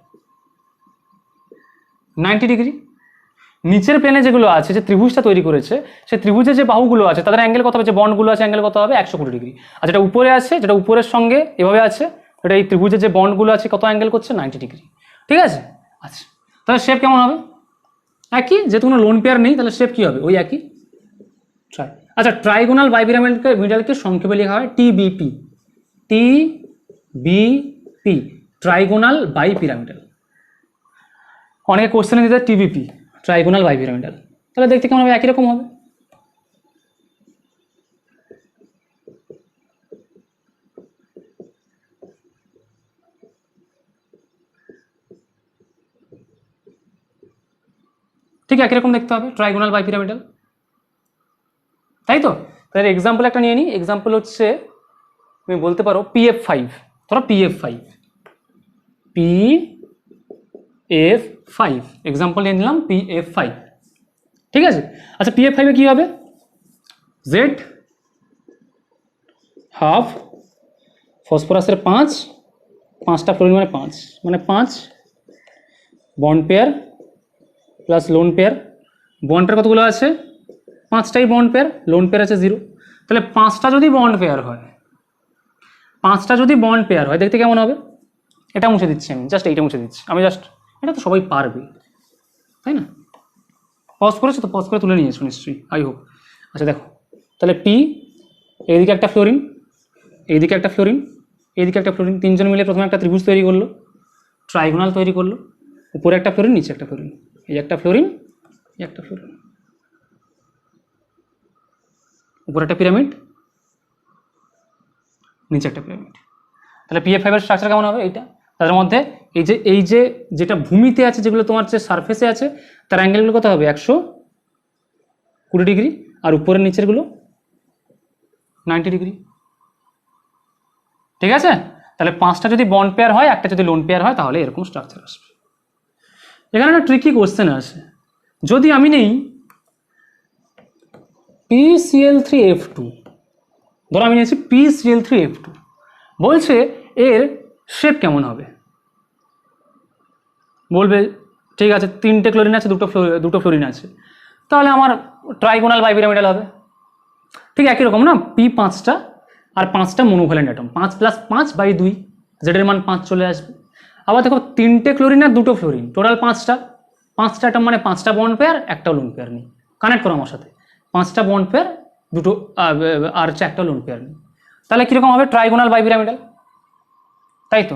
90 ডিগ্রি। নিচের প্লেনে যেগুলো আছে, যে ত্রিভুজটা তৈরি করেছে, সেই ত্রিভুজের যে বাহুগুলো আছে তাদের অ্যাঙ্গেল কত হবে, যে বন্ডগুলো আছে অ্যাঙ্গেল কত হবে, 120 ডিগ্রি। আর যেটা উপরে আছে, যেটা উপরের সঙ্গে এভাবে আছে, এটা এই ত্রিভুজের যে বন্ডগুলো আছে কত অ্যাঙ্গেল করছে, 90 ডিগ্রি। ঠিক আছে, আচ্ছা তাহলে শেপ কেমন হবে, একই, যেহেতু কোনো লোন পেয়ার নেই তাহলে শেপ কী হবে, ওই একই ট্রাই। আচ্ছা ট্রাইগোনাল বাই পিরামিডালকে সংক্ষেপে লেখা হয় TBP, TBP, trigonal bipyramidal. অনেকে কোশ্চেনে দিতে টিবিপি, ট্রাইগোনাল বাই পিরামিডাল, তাহলে দেখতে কেমন হবে, একই রকম হবে। ঠিক একই রকম দেখতে হবে, ট্রাইগোনাল বাই পিরামিডাল, তাই তো? তাহলে এক্সাম্পল একটা নিয়ে নিই। এক্সাম্পল হচ্ছে তুমি বলতে পারো PF5, ধরো PF5, PF5 এক্সাম্পল নিয়ে নিলাম PF5, ঠিক আছে। আচ্ছা PF5 কি হবে, Z হাফ ফসফরাসের 5টা ফ্লোরিন মানে 5 bond pair plus lone pair. Bond pair কতগুলো আছে, 5টাই বন্ড পেয়ার, লোন পেয়ার আছে 0। তাহলে 5টা যদি বন্ড পেয়ার হয়, দেখতে কেমন হবে, এটা মুছে দিচ্ছি আমি, জাস্ট এইটা মুছে দিচ্ছি আমি, এটা তো সবাই পারবে তাই না। পজ করেছো তো, পজ করে তুলে নিয়েছো নিশ্চয়ই, আই হোপ। আচ্ছা দেখো তাহলে P, এইদিকে একটা ফ্লোরিন, এইদিকে একটা ফ্লোরিন, এইদিকে একটা ফ্লোরিন, তিনজন মিলে প্রথমে একটা ত্রিভুজ তৈরি করলো, ট্রাইগোনাল তৈরি করলো, উপরে একটা ফ্লোরিন, নিচে একটা ফ্লোরিন, এই একটা ফ্লোরিন, এই একটা ফ্লোরিন, উপরে একটা পিরামিড, নিচে একটা পিরামিড। তাহলে PF5 এর স্ট্রাকচার কেমন হবে, এইটা। তাদের মধ্যে যেটা ভূমিতে আছে, যেগুলো তোমার যে সারফেসে আছে, তার অ্যাঙ্গেলগুলো কত হবে, 120 ডিগ্রি, আর উপরের নিচেরগুলো 90 ডিগ্রি, ঠিক আছে। তাহলে 5টা যদি বন্ড পেয়ার হয়, একটা যদি লোন পেয়ার হয়, তাহলে এরকম স্ট্রাকচার আসবে। এখানে একটা ট্রিকি কোশ্চেন আছে, যদি আমি নেই PCl3F2, ধরো আমি নিয়েছি PCl3F2, বলছে এর শেপ কেমন হবে, বলবে ঠিক আছে 3টে ক্লোরিন আছে, দুটো ফ্লোরিন আছে, তাহলে আমার ট্রাইগোনাল বাইপিরামিডাল হবে। ঠিক একই রকম না, P 5টা আর 5টা মনোভ্যালেন্ট অ্যাটম, 5 + 5/2, জেডের মান 5 চলে আসবে। আবার দেখো 3টে ক্লোরিন আর 2টো ফ্লোরিন, টোটাল 5টা অ্যাটম, মানে 5টা বন্ড পেয়ার, একটা লোন পেয়ার নেই। কানেক্ট করো আমার সাথে, 5টা বন্ড পেয়ার, দুটো আর 4টা লোন পেয়ার নেই, তাহলে কীরকম হবে, ট্রাইগোনাল বাইপিরামিডাল, তাই তো।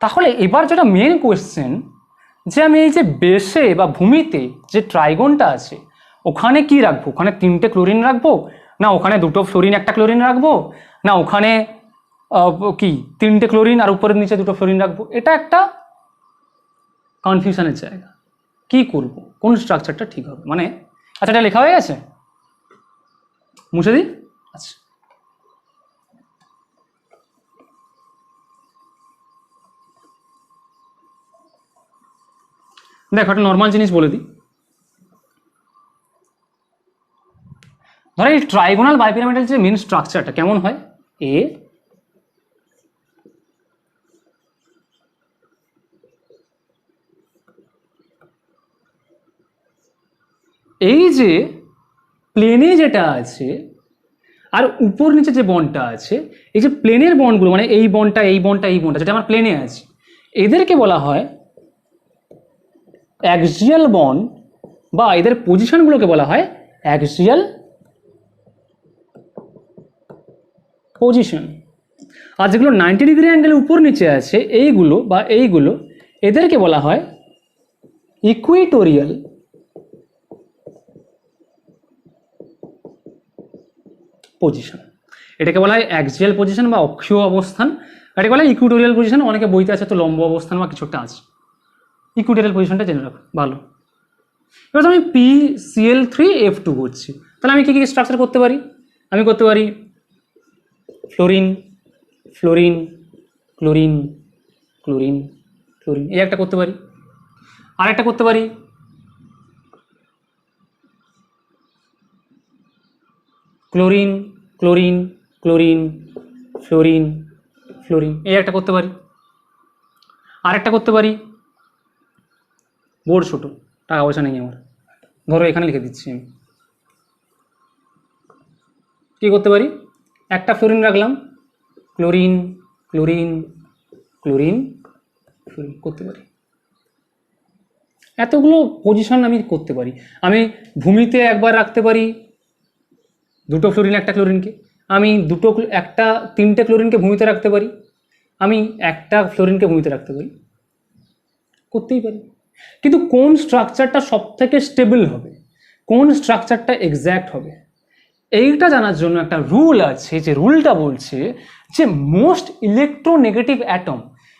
তাহলে এবার যেটা মেন কোয়েশ্চেন, যে আমি এই যে বেসে বা ভূমিতে যে ট্রাইগনটা আছে, ওখানে কি রাখবো, ওখানে 3টে ক্লোরিন রাখবো, না ওখানে 2টো ফ্লোরিন একটা ক্লোরিন রাখবো, না ওখানে কি 3টে ক্লোরিন আর উপরের নিচে 2টো ফ্লোরিন রাখবো, এটা একটা কনফিউশনের জায়গা। কি করব, কোন স্ট্রাকচারটা ঠিক হবে, মানে আচ্ছা এটা লেখা হয়ে গেছে, মুছে দিই। আচ্ছা দেখো একটা নর্মাল জিনিস বলে দিই, ধরো এই ট্রাইগোনাল বাইপিরামিডাল যে মেন স্ট্রাকচারটা কেমন হয়, এই যে প্লেনে যেটা আছে আর উপর নিচে যে বন্ডটা আছে, এই যে প্লেনের বন্ডগুলো, মানে এই বন্ডটা যেটা আমার প্লেনে আছে, এদেরকে বলা হয় অ্যাক্সিয়াল বন্ড, বা এদের পজিশনগুলোকে বলা হয় অ্যাক্সিয়াল পজিশন। আর যেগুলো 90 ডিগ্রি অ্যাঙ্গেলে উপর নিচে আছে, এইগুলো এদেরকে বলা হয় ইকুইটোরিয়াল পজিশন। এটাকে বলা হয় অ্যাক্সিয়াল পজিশন বা অক্ষীয় অবস্থান, এটাকে বলা হয় ইকুইটোরিয়াল পজিশন। অনেকে বইতে আছে তো লম্ব অবস্থান বা কিছু একটা আছে, ইকুইটোরিয়াল পজিশনটা জেনে রাখো ভালো। এবার আমি PCl3F2 করছি, তাহলে আমি কি কি স্ট্রাকচার করতে পারি, আমি করতে পারি fluorine fluorine chlorine chlorine chlorine, এই একটা করতে পারি, আরেকটা করতে পারি chlorine chlorine chlorine fluorine fluorine, এই একটা করতে পারি, আরেকটা করতে পারি, বোর্ড ছোটো, টাকা পয়সা নেই আমার, ধরো এখানে লিখে দিচ্ছি আমি, কী করতে পারি, একটা ফ্লোরিন রাখলাম, ক্লোরিন ক্লোরিন ক্লোরিন ফ্লোরিন করতে পারি। এতগুলো পজিশন আমি করতে পারি। আমি ভূমিতে একবার রাখতে পারি 2টো ফ্লোরিন একটা ক্লোরিনকে, আমি 3টে ক্লোরিনকে ভূমিতে রাখতে পারি, আমি একটা ফ্লোরিনকে ভূমিতে রাখতে পারি, করতেই পারি। কিন্তু কোন স্ট্রাকচারটা সব থেকে স্টেবল হবে, কোন স্ট্রাকচারটা এক্স্যাক্ট হবে, এইটা জানার জন্য একটা রুল আছে, যে রুলটা বলছে যে মোস্ট ইলেকট্রোনেগেটিভ অ্যাটম,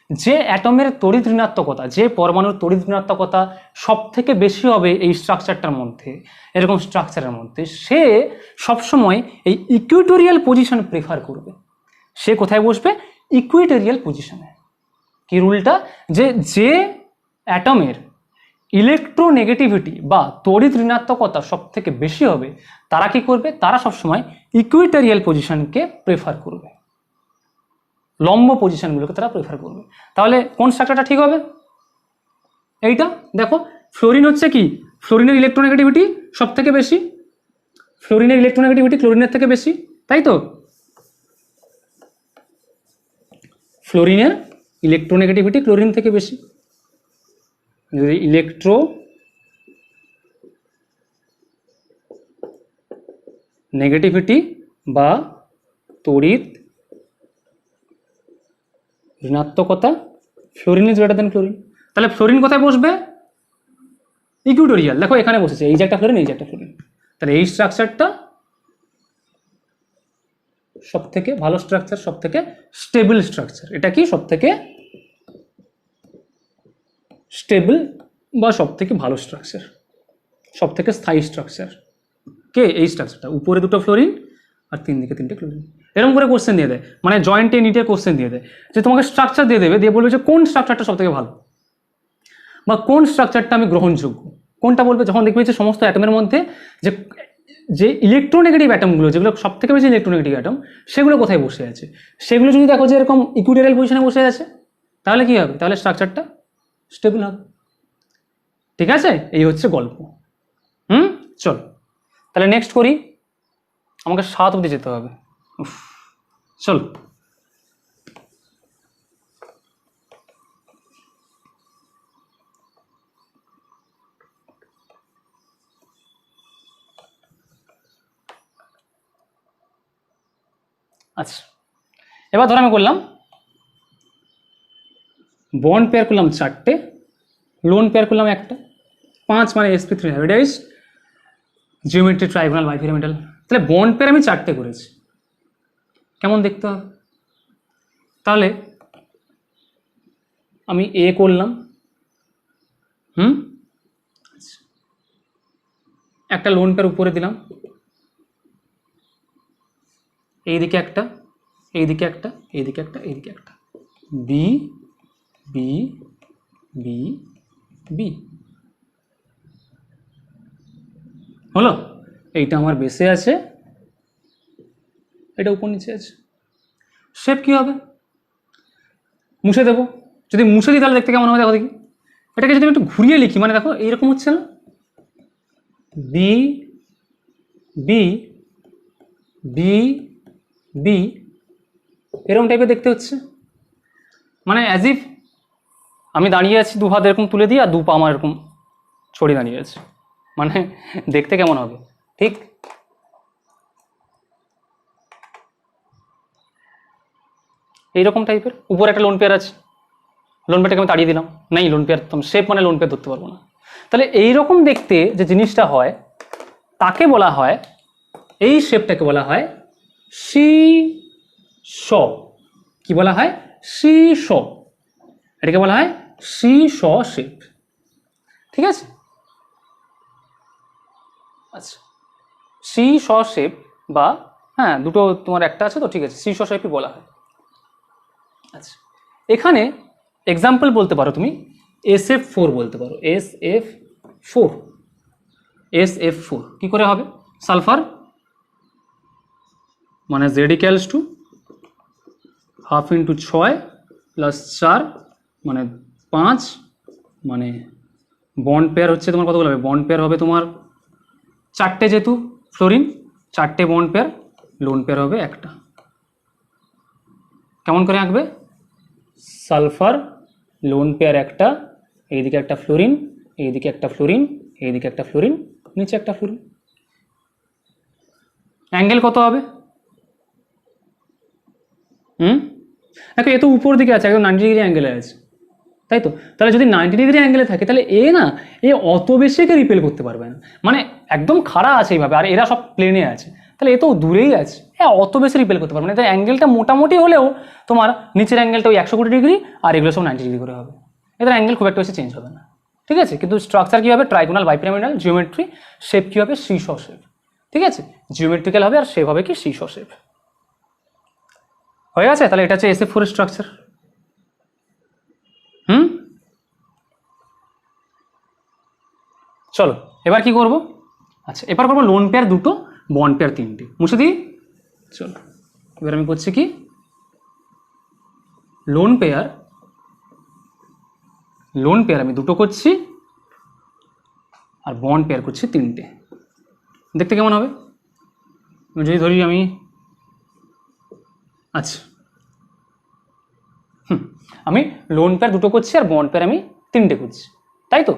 যে অ্যাটমের তড়িৎ ঋণাত্মকতা, যে পরমাণুর তড়িৎ ঋণাত্মকতা সব থেকে বেশি হবে এই স্ট্রাকচারটার মধ্যে, এরকম স্ট্রাকচারের মধ্যে, সে সবসময় এই ইকুইটোরিয়াল পজিশন প্রেফার করবে। সে কোথায় বসবে, ইকুইটোরিয়াল পজিশনে, কি রুলটা, যে অ্যাটমের ইলেকট্রোনেগেটিভিটি বা তড়িৎ ঋণাত্মকতা সব থেকে বেশি হবে তারা কি করবে, তারা সবসময় ইকুইটোরিয়াল পজিশনকে প্রেফার করবে, লম্ব পজিশনগুলোকে তারা প্রেফার করবে। তাহলে কোন স্ট্রাকচারটা ঠিক হবে? এইটা দেখো, ফ্লোরিন হচ্ছে কি, ফ্লোরিনের ইলেকট্রোনেগেটিভিটি সব থেকে বেশি, ফ্লোরিনের ইলেকট্রোনেগেটিভিটি ক্লোরিনের থেকে বেশি, তাই তো? ফ্লোরিনের ইলেকট্রোনেগেটিভিটি ক্লোরিন থেকে বেশি। যদি ইলেকট্রো নেগেটিভিটি বা তড়িৎ ঋণাত্মকতা fluorine is greater than chlorine, তাহলে ফ্লোরিন কোথায় বসবে? ইকুইটোরিয়াল। দেখো এখানে বসেছে, এই যে একটা ফ্লোরিন, এই যে একটা ফ্লোরিন, তাহলে এই স্ট্রাকচারটা সব থেকে ভালো স্ট্রাকচার, সব থেকে স্টেবল স্ট্রাকচার। এটা কি সব থেকে স্টেবল বা সব থেকে ভালো স্ট্রাকচার, সব থেকে স্থায়ী স্ট্রাকচার কে? এই স্ট্রাকচারটা, উপরে দুটো ফ্লোরিন আর তিন দিকে তিনটে ক্লোরিন। এরকম করে কোশ্চেন দিয়ে দেয়, মানে জয়েন্টে নিটে কোশ্চেন দিয়ে দেয়, যে তোমাকে স্ট্রাকচার দিয়ে দেবে, দিয়ে বলবে যে কোন স্ট্রাকচারটা সব থেকে ভালো বা কোন স্ট্রাকচারটা আমি গ্রহণযোগ্য, কোনটা বলবে? যখন দেখবে যে সমস্ত অ্যাটমের মধ্যে যে যে ইলেকট্রোনেগেটিভ অ্যাটমগুলো, যেগুলো সব থেকে বেশি ইলেকট্রোনেগেটিভ অ্যাটম, সেগুলো কোথায় বসে আছে, সেগুলো যদি দেখো যে এরকম ইকুইটোরিয়াল পজিশনে বসে আছে, তাহলে কি হবে? তাহলে স্ট্রাকচারটা স্টেবল হবে। ঠিক আছে, এই হচ্ছে গল্প। চল তাহলে নেক্সট করি, আমাকে 7 অবধি যেতে হবে। চল, আচ্ছা এবার ধর আমি করলাম বন্ড পেয়ার করলাম 4টে, লোন পেয়ার করলাম একটা, 5 মানে sp3 হাইব্রিডাইজ জিওমেট্রি ট্রাইগোনাল বাইপিরামিডাল। তাহলে বন্ড পেয়ার আমি 4টে করেছি, কেমন দেখতে হবে? তাহলে আমি এ করলাম, একটা লোন পেয়ার উপরে দিলাম, এইদিকে একটা, এইদিকে একটা, এইদিকে একটা, এইদিকে একটা, বি বি বি বি হলো। এইটা আমার বেসে আছে, এটা উপর নিচে আছে। শেপ কি হবে? মুছে দেবো, যদি মুছে দিই তাহলে দেখতে কেমন হবে দেখো দেখি। এটাকে যদি আমি একটু ঘুরিয়ে লিখি, মানে দেখো এইরকম হচ্ছে না, বি বি বি বি, এরকম টাইপের দেখতে হচ্ছে, মানে অ্যাজ ইফ আমি দাঁড়িয়ে আছি, দু হাত এরকম তুলে দিই আর দু পা আমার এরকম ছড়িয়ে দাঁড়িয়ে আছে, মানে দেখতে কেমন হবে? ঠিক এইরকম টাইপের। উপরে একটা লোন পেয়ার আছে, লোন পেয়ারটাকে আমি তাড়িয়ে দিলাম, নেই লোন পেয়ার, শেপ মানে লোন পেয়ার ধরতে পারবো না। তাহলে এইরকম দেখতে যে জিনিসটা হয় তাকে বলা হয়, এই শেপটাকে বলা হয় শীর্ষ। কি বলা হয়? শীর্ষ। এটাকে বলা হয় শীর্ষ শেপ। ঠিক আছে, আচ্ছা শীর্ষ শেপ বা হ্যাঁ দুটো তোমার একটা আছে তো, ঠিক আছে, শীর্ষ শেপই বলা হয়। আচ্ছা এখানে এক্সাম্পল বলতে পারো তুমি SF4 বলতে পারো, SF4। SF4 কি করে হবে? সালফার মানে Z equals to half into 6 plus 4 মানে 5, মানে বন্ড পেয়ার হচ্ছে তোমার কতগুলো হবে? বন্ড পেয়ার হবে তোমার 4টে, যেহেতু ফ্লোরিন 4টে বন্ড পেয়ার, লোন পেয়ার হবে একটা। কেমন করে আঁকবে? সালফার লোন পেয়ার একটা, এইদিকে একটা ফ্লোরিন, এইদিকে একটা ফ্লোরিন, এইদিকে একটা ফ্লোরিন, নিচে একটা ফ্লোরিন। অ্যাঙ্গেল কত হবে? দেখো এ তো উপর দিকে আছে, একদম 90 ডিগ্রি অ্যাঙ্গেলে আছে, তাই তো? তাহলে যদি 90 ডিগ্রি অ্যাঙ্গেলে থাকে তাহলে এ না, এ অত বেশি একে রিপেল করতে পারবে না, মানে একদম খাড়া আছে এইভাবে, আর এরা সব প্লেনে আছে, তাহলে এ তো দূরেই আছে, হ্যাঁ অত বেশি রিপেল করতে পারবে না। তাই অ্যাঙ্গেলটা মোটামুটি হলেও তোমার নিচের অ্যাঙ্গেলটা ওই 120 ডিগ্রি আর এগুলো সব 90 ডিগ্রি করে হবে, এদের অ্যাঙ্গেল খুব একটা বেশি চেঞ্জ হবে না। ঠিক আছে, কিন্তু স্ট্রাকচার কী হবে? ট্রাইগোনাল বাইপিরামিডাল, জিওমেট্রি, শেপ কী হবে? শীর্ষ শেপ। ঠিক আছে, জিওমেট্রিক্যাল হবে আর শেপ হবে কি? শীর্ষ শেপ। হয়ে গেছে? তাহলে এটা হচ্ছে SF4 স্ট্রাকচার। চলো এবার কি করব, আচ্ছা এবার করবো লোন পেয়ার দুটো, বন্ড পেয়ার তিনটে, মুছে দিই। চলো এবার আমি করছি কি, লোন পেয়ার আমি দুটো করছি, আর বন্ড পেয়ার করছি তিনটে। দেখতে কেমন হবে যদি ধরি আমি, আচ্ছা আমি লোন পেয়ার দুটো করছি আর বন্ড পেয়ার আমি তিনটে করছি, তাই তো?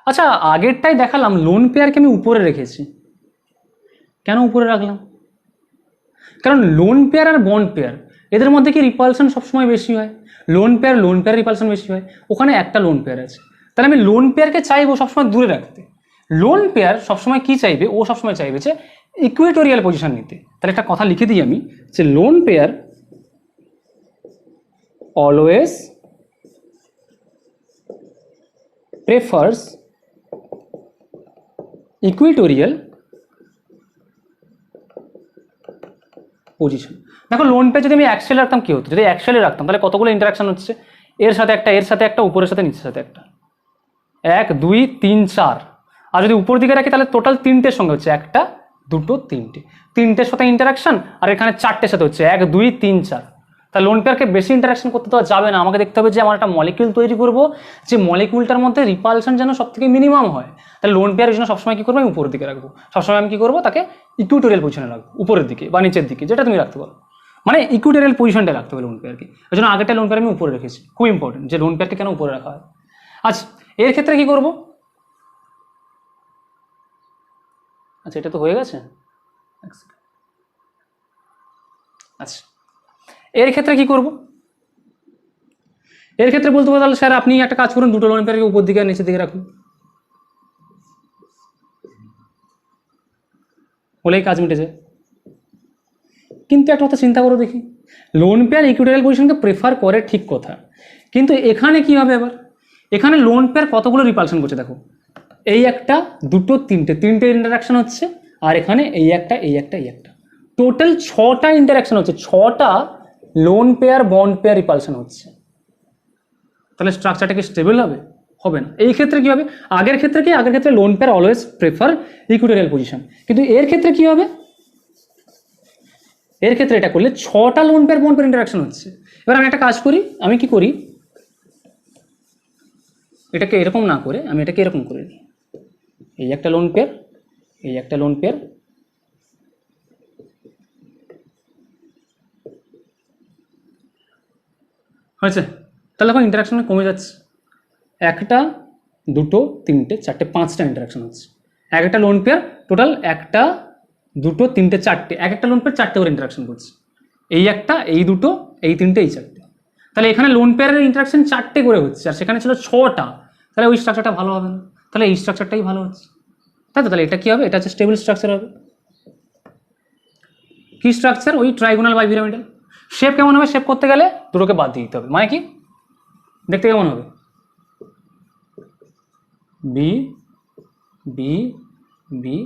আচ্ছা আগেরটাই দেখালাম লোন পেয়ারকে আমি উপরে রেখেছি, কেন উপরে রাখলাম? কারণ লোন পেয়ার আর বন্ড পেয়ার এদের মধ্যে কি রিপালশন সবসময় বেশি হয়, লোন পেয়ার রিপালশন বেশি হয়, ওখানে একটা লোন পেয়ার আছে, তাহলে আমি লোন পেয়ারকে চাইবো সবসময় দূরে রাখতে। লোন পেয়ার সবসময় কি চাইবে, ও সবসময় চাইবে যে ইকুয়েটোরিয়াল পজিশন নিতে। তাহলে একটা কথা লিখে দিই আমি, যে lone pair always prefers Equatorial position. দেখো লোন পেয়ার যদি আমি অ্যাক্সেলে রাখতাম কি হতো, যদি অ্যাক্সেলে রাখতাম তাহলে কতগুলো ইন্টারাকশন হচ্ছে, এর সাথে একটা, উপরের সাথে নিচের সাথে একটা, 1 2 3 4। আর যদি উপর দিকে রাখি তাহলে টোটাল তিনটের সঙ্গে হচ্ছে, একটা দুটো তিনটের সাথে ইন্টারাকশন, আর এখানে চারটের সাথে হচ্ছে 1 2 3 4। তাহলে লোন পেয়ারকে বেশি ইন্টারাকশন করতে দেওয়া যাবে না, আমাকে দেখতে হবে যে আমার একটা মলিকিউল তৈরি করবো, যে মলিকিউলটার মধ্যে রিপালশন যেন সব থেকে মিনিমাম হয়। তাহলে লোন পেয়ারের জন্য সবসময় কি করবো, আমি উপরের দিকে রাখবো, সবসময় আমি কি করবো, তাকে ইকুয়েটোরিয়াল পজিশনে রাখবো, উপরের দিকে বা নিচের দিকে, যেটা তুমি রাখতে পারো, মানে ইকুয়েটোরিয়াল পজিশনটা রাখতে হবে লোন পেয়ারকে। ওই জন্য আগেরটা লোন পেয়ার আমি উপরে রেখেছি, খুব ইম্পর্টেন্ট যে লোন পেয়ারকে কেন উপরে রাখা হয়। আচ্ছা এর ক্ষেত্রে কি করবো, আচ্ছা এটা তো হয়ে গেছে। আচ্ছা এর ক্ষেত্রে কি করব, এর ক্ষেত্রে বলতে পারো তাহলে স্যার আপনি একটা কাজ করুন, দুটো লোন পেয়ারকে উপর দিকে আর নিচের দিকে রাখুন, বলেই কাজ মিটেছে। কিন্তু একটা কথা চিন্তা করো দেখি, লোন পেয়ার ইকুইটোরিয়াল পজিশনকে প্রেফার করে ঠিক কথা, কিন্তু এখানে কি হবে, এবার এখানে লোন পেয়ার কতগুলো রিপালশন করছে দেখো, এই একটা দুটো তিনটে ইন্টারাকশন হচ্ছে, আর এখানে এই একটা টোটাল 6টা ইন্টারাকশন হচ্ছে, 6টা lone pair bond pair repulsion হচ্ছে। তাহলে স্ট্রাকচারটা কি স্টেবল হবে না। এই ক্ষেত্রে কি হবে, আগের ক্ষেত্রে lone pair always prefer equatorial position, কিন্তু এর ক্ষেত্রে কি হবে, এর ক্ষেত্রে এটা করলে 6টা lone pair bond pair interaction হচ্ছে। এবার আমি একটা কাজ করি, আমি কি করি, এটাকে এরকম না করে আমি এটাকে এরকম করে নিই, এই একটা লোন পেয়ার, এই একটা লোন পেয়ার, হয়েছে। তাহলে এখন ইন্টারাকশন কমে যাচ্ছে, একটা দুটো তিনটে চারটে 5টা ইন্টারাকশন হচ্ছে, এক একটা লোন পেয়ার টোটাল একটা দুটো তিনটে চারটে, এক একটা লোন পেয়ার 4টে করে ইন্টারাকশন করছে, এই একটা এই দুটো এই তিনটে এই 4টে। তাহলে এখানে লোন পেয়ারের ইন্টারাকশন 4টে করে হচ্ছে, আর সেখানে ছিল 6টা, তাহলে ওই স্ট্রাকচারটা ভালো হবে না, তাহলে এই স্ট্রাকচারটাই ভালো হচ্ছে, তাই তো? তাহলে এটা কি হবে, এটা হচ্ছে স্টেবল স্ট্রাকচার হবে। কি স্ট্রাকচার, ওই ট্রাইগোনাল বাইপিরামিডাল। শেপ কেমন হবে, শেপ করতে গেলে দুটোকে বাদ দিয়ে দিতে হবে, মানে কি দেখতে কেমন হবে, বি বি বি।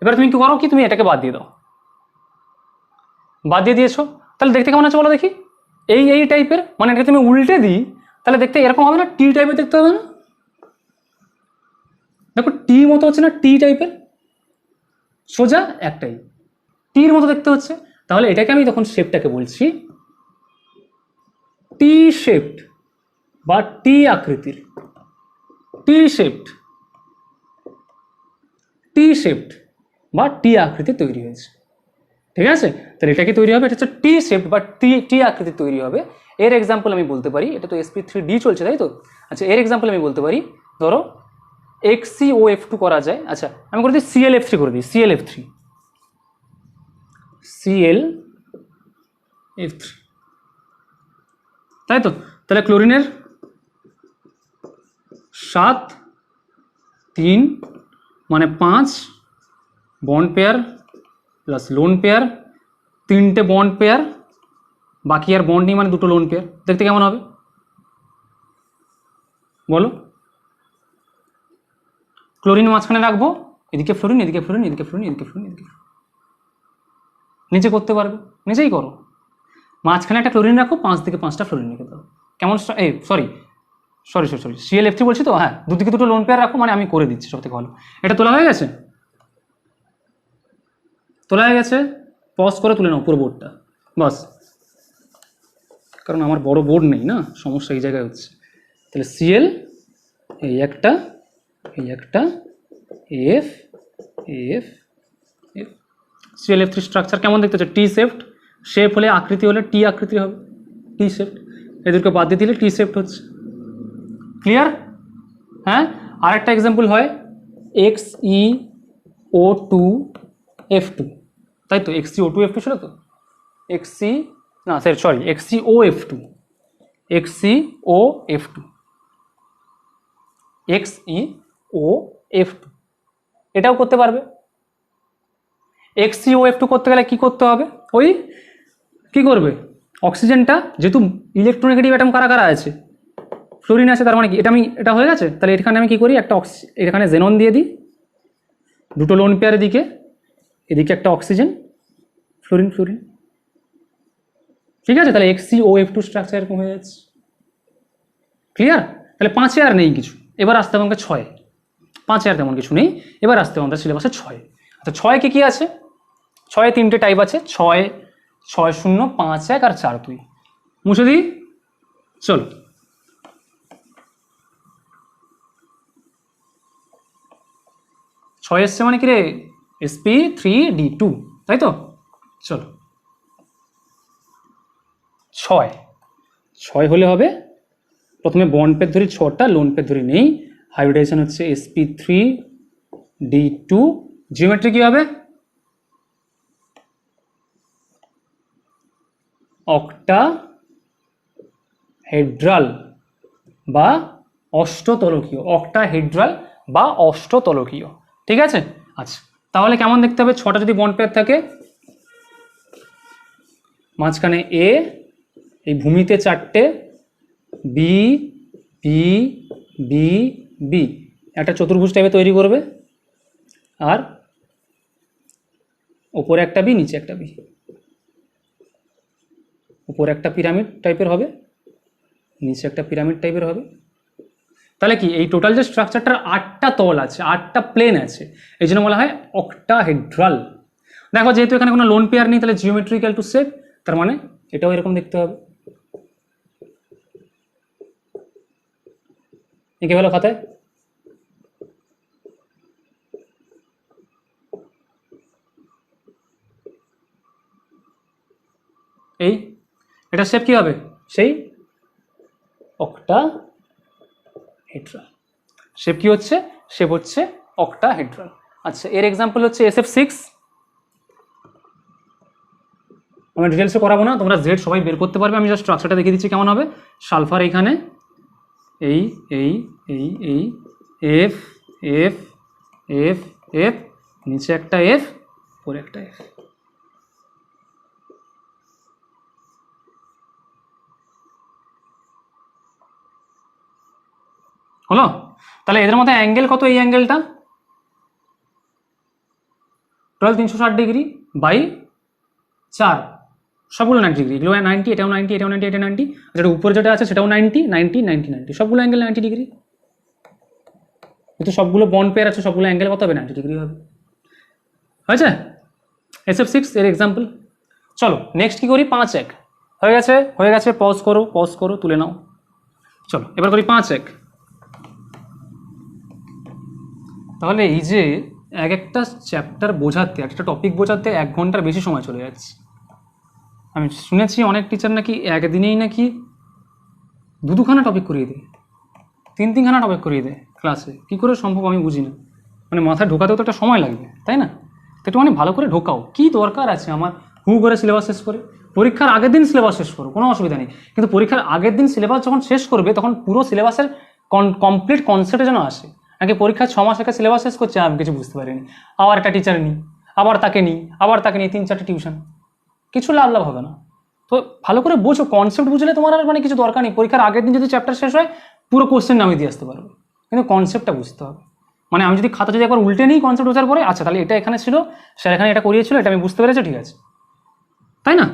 এবার তুমি কি করো, কি তুমি এটাকে বাদ দিয়ে দাও, বাদ দিয়ে দিয়েছো, তাহলে দেখতে কেমন আছে বলো দেখি, এই টাইপের, মানে এটাকে তুমি উল্টে দিই তাহলে দেখতে এরকম হবে না, টি টাইপের দেখতে হবে না, দেখো টি মতো হচ্ছে না, টি টাইপের, সোজা একটাই টির মতো দেখতে হচ্ছে। তাহলে এটাকে আমি তখন শেপটাকে বলছি টি শেপড বা টি আকৃতির, টি শেপড বা টি আকৃতি তৈরি হয়েছে, ঠিক আছে? তাহলে এটা কি তৈরি হবে, এটা হচ্ছে টি শেপড বা টি আকৃতি তৈরি হবে। এর এক্সাম্পল আমি বলতে পারি, এটা তো sp3d চলছে তাই তো, আচ্ছা এর এক্সাম্পল আমি বলতে পারি, ধরো XCOF2 করা যায়, আচ্ছা আমি করে দিই ClF3 করে দিই, ClF3 তাই তো। তাহলে ক্লোরিনের 7 3 মানে 5 bond pair plus lone pair, 3টে বন্ড পেয়ার, বাকি আর বন্ড নেই মানে 2টো লোন পেয়ার। দেখতে কেমন হবে বলো, ক্লোরিন মাঝখানে রাখবো, এদিকে ফ্লোরিন এদিকে ফ্লোরিন এদিকে ফ্লোরিন এদিকে ফ্লোরিন এদিকে, নিচে করতে পারবে, নিজেই করো, মাঝখানে একটা ক্লোরিন রাখো, 5 দিকে 5টা ফ্লোরিন রেখে দাও, কেমন sorry sorry sorry sorry ClF3 বলছি তো, হ্যাঁ দুদিকে দুটো লোন পেয়ার রাখো, মানে আমি করে দিচ্ছি সব থেকে ভালো। এটা তোলা হয়ে গেছে, তোলা হয়ে গেছে, পজ করে তুলে নাও পুরো বোর্ডটা, বাস। কারণ আমার বড় বোর্ড নেই না, সমস্যা এই জায়গায় হচ্ছে। তাহলে Cl এই একটা, এই একটা, F F F. ClF3 structure কেমন দেখতে হচ্ছে? টি শেপড, শেপ হলে আকৃতি হলে টি আকৃতি হবে, টি শেপড। এদেরকে বাদ দিয়ে দিলে টি শেপড হচ্ছে। ক্লিয়ার? হ্যাঁ, আরেকটা এক্সাম্পল হয় XeO2F2, তাই তো XeO2F2 ছিল তো, XC না সরি XeOF2, XeOF2, XeOF2 এটাও করতে পারবে। XeOF2 করতে গেলে কি করতে হবে? ওই কি করবে, অক্সিজেনটা যেহেতু ইলেকট্রোনেগেটিভ অ্যাটম কারা কারা আছে, ফ্লোরিন আছে, তার মানে কি এটা হয়ে গেছে। তাহলে এখানে আমি কি করি, একটা এখানে জেনন দিয়ে দিই, দুটো লোন পেয়ার এদিকে, এদিকে একটা অক্সিজেন, ফ্লোরিন ফ্লোরিন, ঠিক আছে। তাহলে XeOF2 স্ট্রাকচার এরকম হয়ে যাচ্ছে। ক্লিয়ার? তাহলে 5-এ আর নেই কিছু, এবার আসতে হবে আমাকে 6-এ। 5-এ আর তেমন কিছু নেই, এবার আসতে হবে আমাদের সিলেবাসে 6-এ। আচ্ছা 6-এ কি আছে? 6-এ 3টে টাইপ আছে, 6, 6-0, 5-1 আর 4-2। মুছে দিই, চলো। ছয় এসছে মানে কি রে, sp3d2, তাই তো? চলো 6 হলে হবে, প্রথমে বন্ড পেয়ার ধরি 6টা, লোন পেয়ার ধরি নেই, হাইব্রিডাইজেশন হচ্ছে sp3d2, জিওমেট্রি কি হবে? অক্টাহেড্রাল বা অষ্টতলকীয়, অক্টাহেড্রাল বা অষ্টতলকীয়, ঠিক আছে। আচ্ছা তাহলে কেমন দেখতে হবে? 6টা যদি বন্ড পেয়ার থাকে, মাঝখানে এ, এই ভূমিতে 4টে, বি বি বি বি, একটা চতুর্ভুজ টাইপে তৈরি করবে, আর ওপরে একটা বি, নিচে একটা বি, উপরে একটা পিরামিড টাইপের হবে, নিচে একটা পিরামিড টাইপের হবে। তাহলে কি এই টোটাল যে স্ট্রাকচারটার 8টা তল আছে, 8টা প্লেন আছে, এই জন্য বলা হয় অক্টাহেড্রাল। দেখো যেহেতু এখানে কোনো লোন পেয়ার নেই, তাহলে জিওমেট্রিক্যাল টু শেপ, তার মানে এটাও এরকম দেখতে হবে। এঁকে ফেলো খাতায়। এই এটা শেপ কি হবে? সেই অক্টাহেড্রাল শেপ। কি হচ্ছে? শেপ হচ্ছে অক্টাহেড্রাল। আচ্ছা এর এক্সাম্পল হচ্ছে SF6। আমি ডিটেলসে করাবো না, তোমরা জেড সবাই বের করতে পারবে, আমি জাস্ট স্ট্রাকচারটা দেখিয়ে দিচ্ছি কেমন হবে। সালফার এইখানে, এই এই এই এই এফ এফ এফ এফ, নিচে একটা এফ, উপরে একটা এফ। হলো? তাহলে এদের মধ্যে অ্যাঙ্গেল কত? এই অ্যাঙ্গেলটা টোটাল 360 ডিগ্রি বাই 4, সবগুলো 90 ডিগ্রি, এগুলো 90, এটাও 90, এটাও 90, এটা 90, যেটা উপরে যেটা আছে সেটাও 90, 90, 90, 90, সবগুলো অ্যাঙ্গেল 90 ডিগ্রি। কিন্তু সবগুলো বন্ড পেয়ার আছে, সবগুলো অ্যাঙ্গেল কত হবে? 90 ডিগ্রি হবে। হয়েছে? SF6 এর এক্সাম্পল। চলো নেক্সট কি করি? 5-1 হয়ে গেছে, হয়ে গেছে, পজ করো, তুলে নাও। চলো এবার করি 5-1। তাহলে এই যে এক একটা চ্যাপ্টার বোঝাতে, একটা টপিক বোঝাতে 1 ঘন্টার বেশি সময় চলে যাচ্ছে। আমি শুনেছি অনেক টিচার নাকি একদিনেই নাকি দুখানা টপিক করিয়ে দেয়, 3খানা টপিক করিয়ে দেয় ক্লাসে। কী করে সম্ভব আমি বুঝি না, মানে মাথায় ঢোকাতেও তো একটা সময় লাগবে, তাই না? তো একটু মানে ভালো করে ঢোকাও, কী দরকার আছে আমার হু করে সিলেবাস শেষ করে? পরীক্ষার আগের দিন সিলেবাস শেষ করো, কোনো অসুবিধা নেই, কিন্তু পরীক্ষার আগের দিন সিলেবাস যখন শেষ করবে তখন পুরো সিলেবাসের কমপ্লিট কনসেপ্টে যেন আসে। নাকি পরীক্ষার 6 মাস আগে সিলেবাস শেষ করছে, আমি কিছু বুঝতে পারিনি, আবার একটা টিচার নিই, আবার তাকে নিই, 3-4টে টিউশন, কিছু লাভ হবে না। তো ভালো করে বোঝো, কনসেপ্ট বুঝলে তোমার আর মানে কিছু দরকার নেই, পরীক্ষার আগের দিন যদি চ্যাপ্টার শেষ হয় পুরো কোশ্চেন নামিয়ে দিয়ে আসতে পারবে, কিন্তু কনসেপ্টটা বুঝতে হবে। মানে আমি যদি খাতা যদি একবার উল্টে নিই কনসেপ্ট বোঝার পরে, আচ্ছা তাহলে এটা এখানে ছিল, স্যার এখানে এটা করিয়েছিল, এটা আমি বুঝতে পেরেছি, ঠিক আছে, তাই না?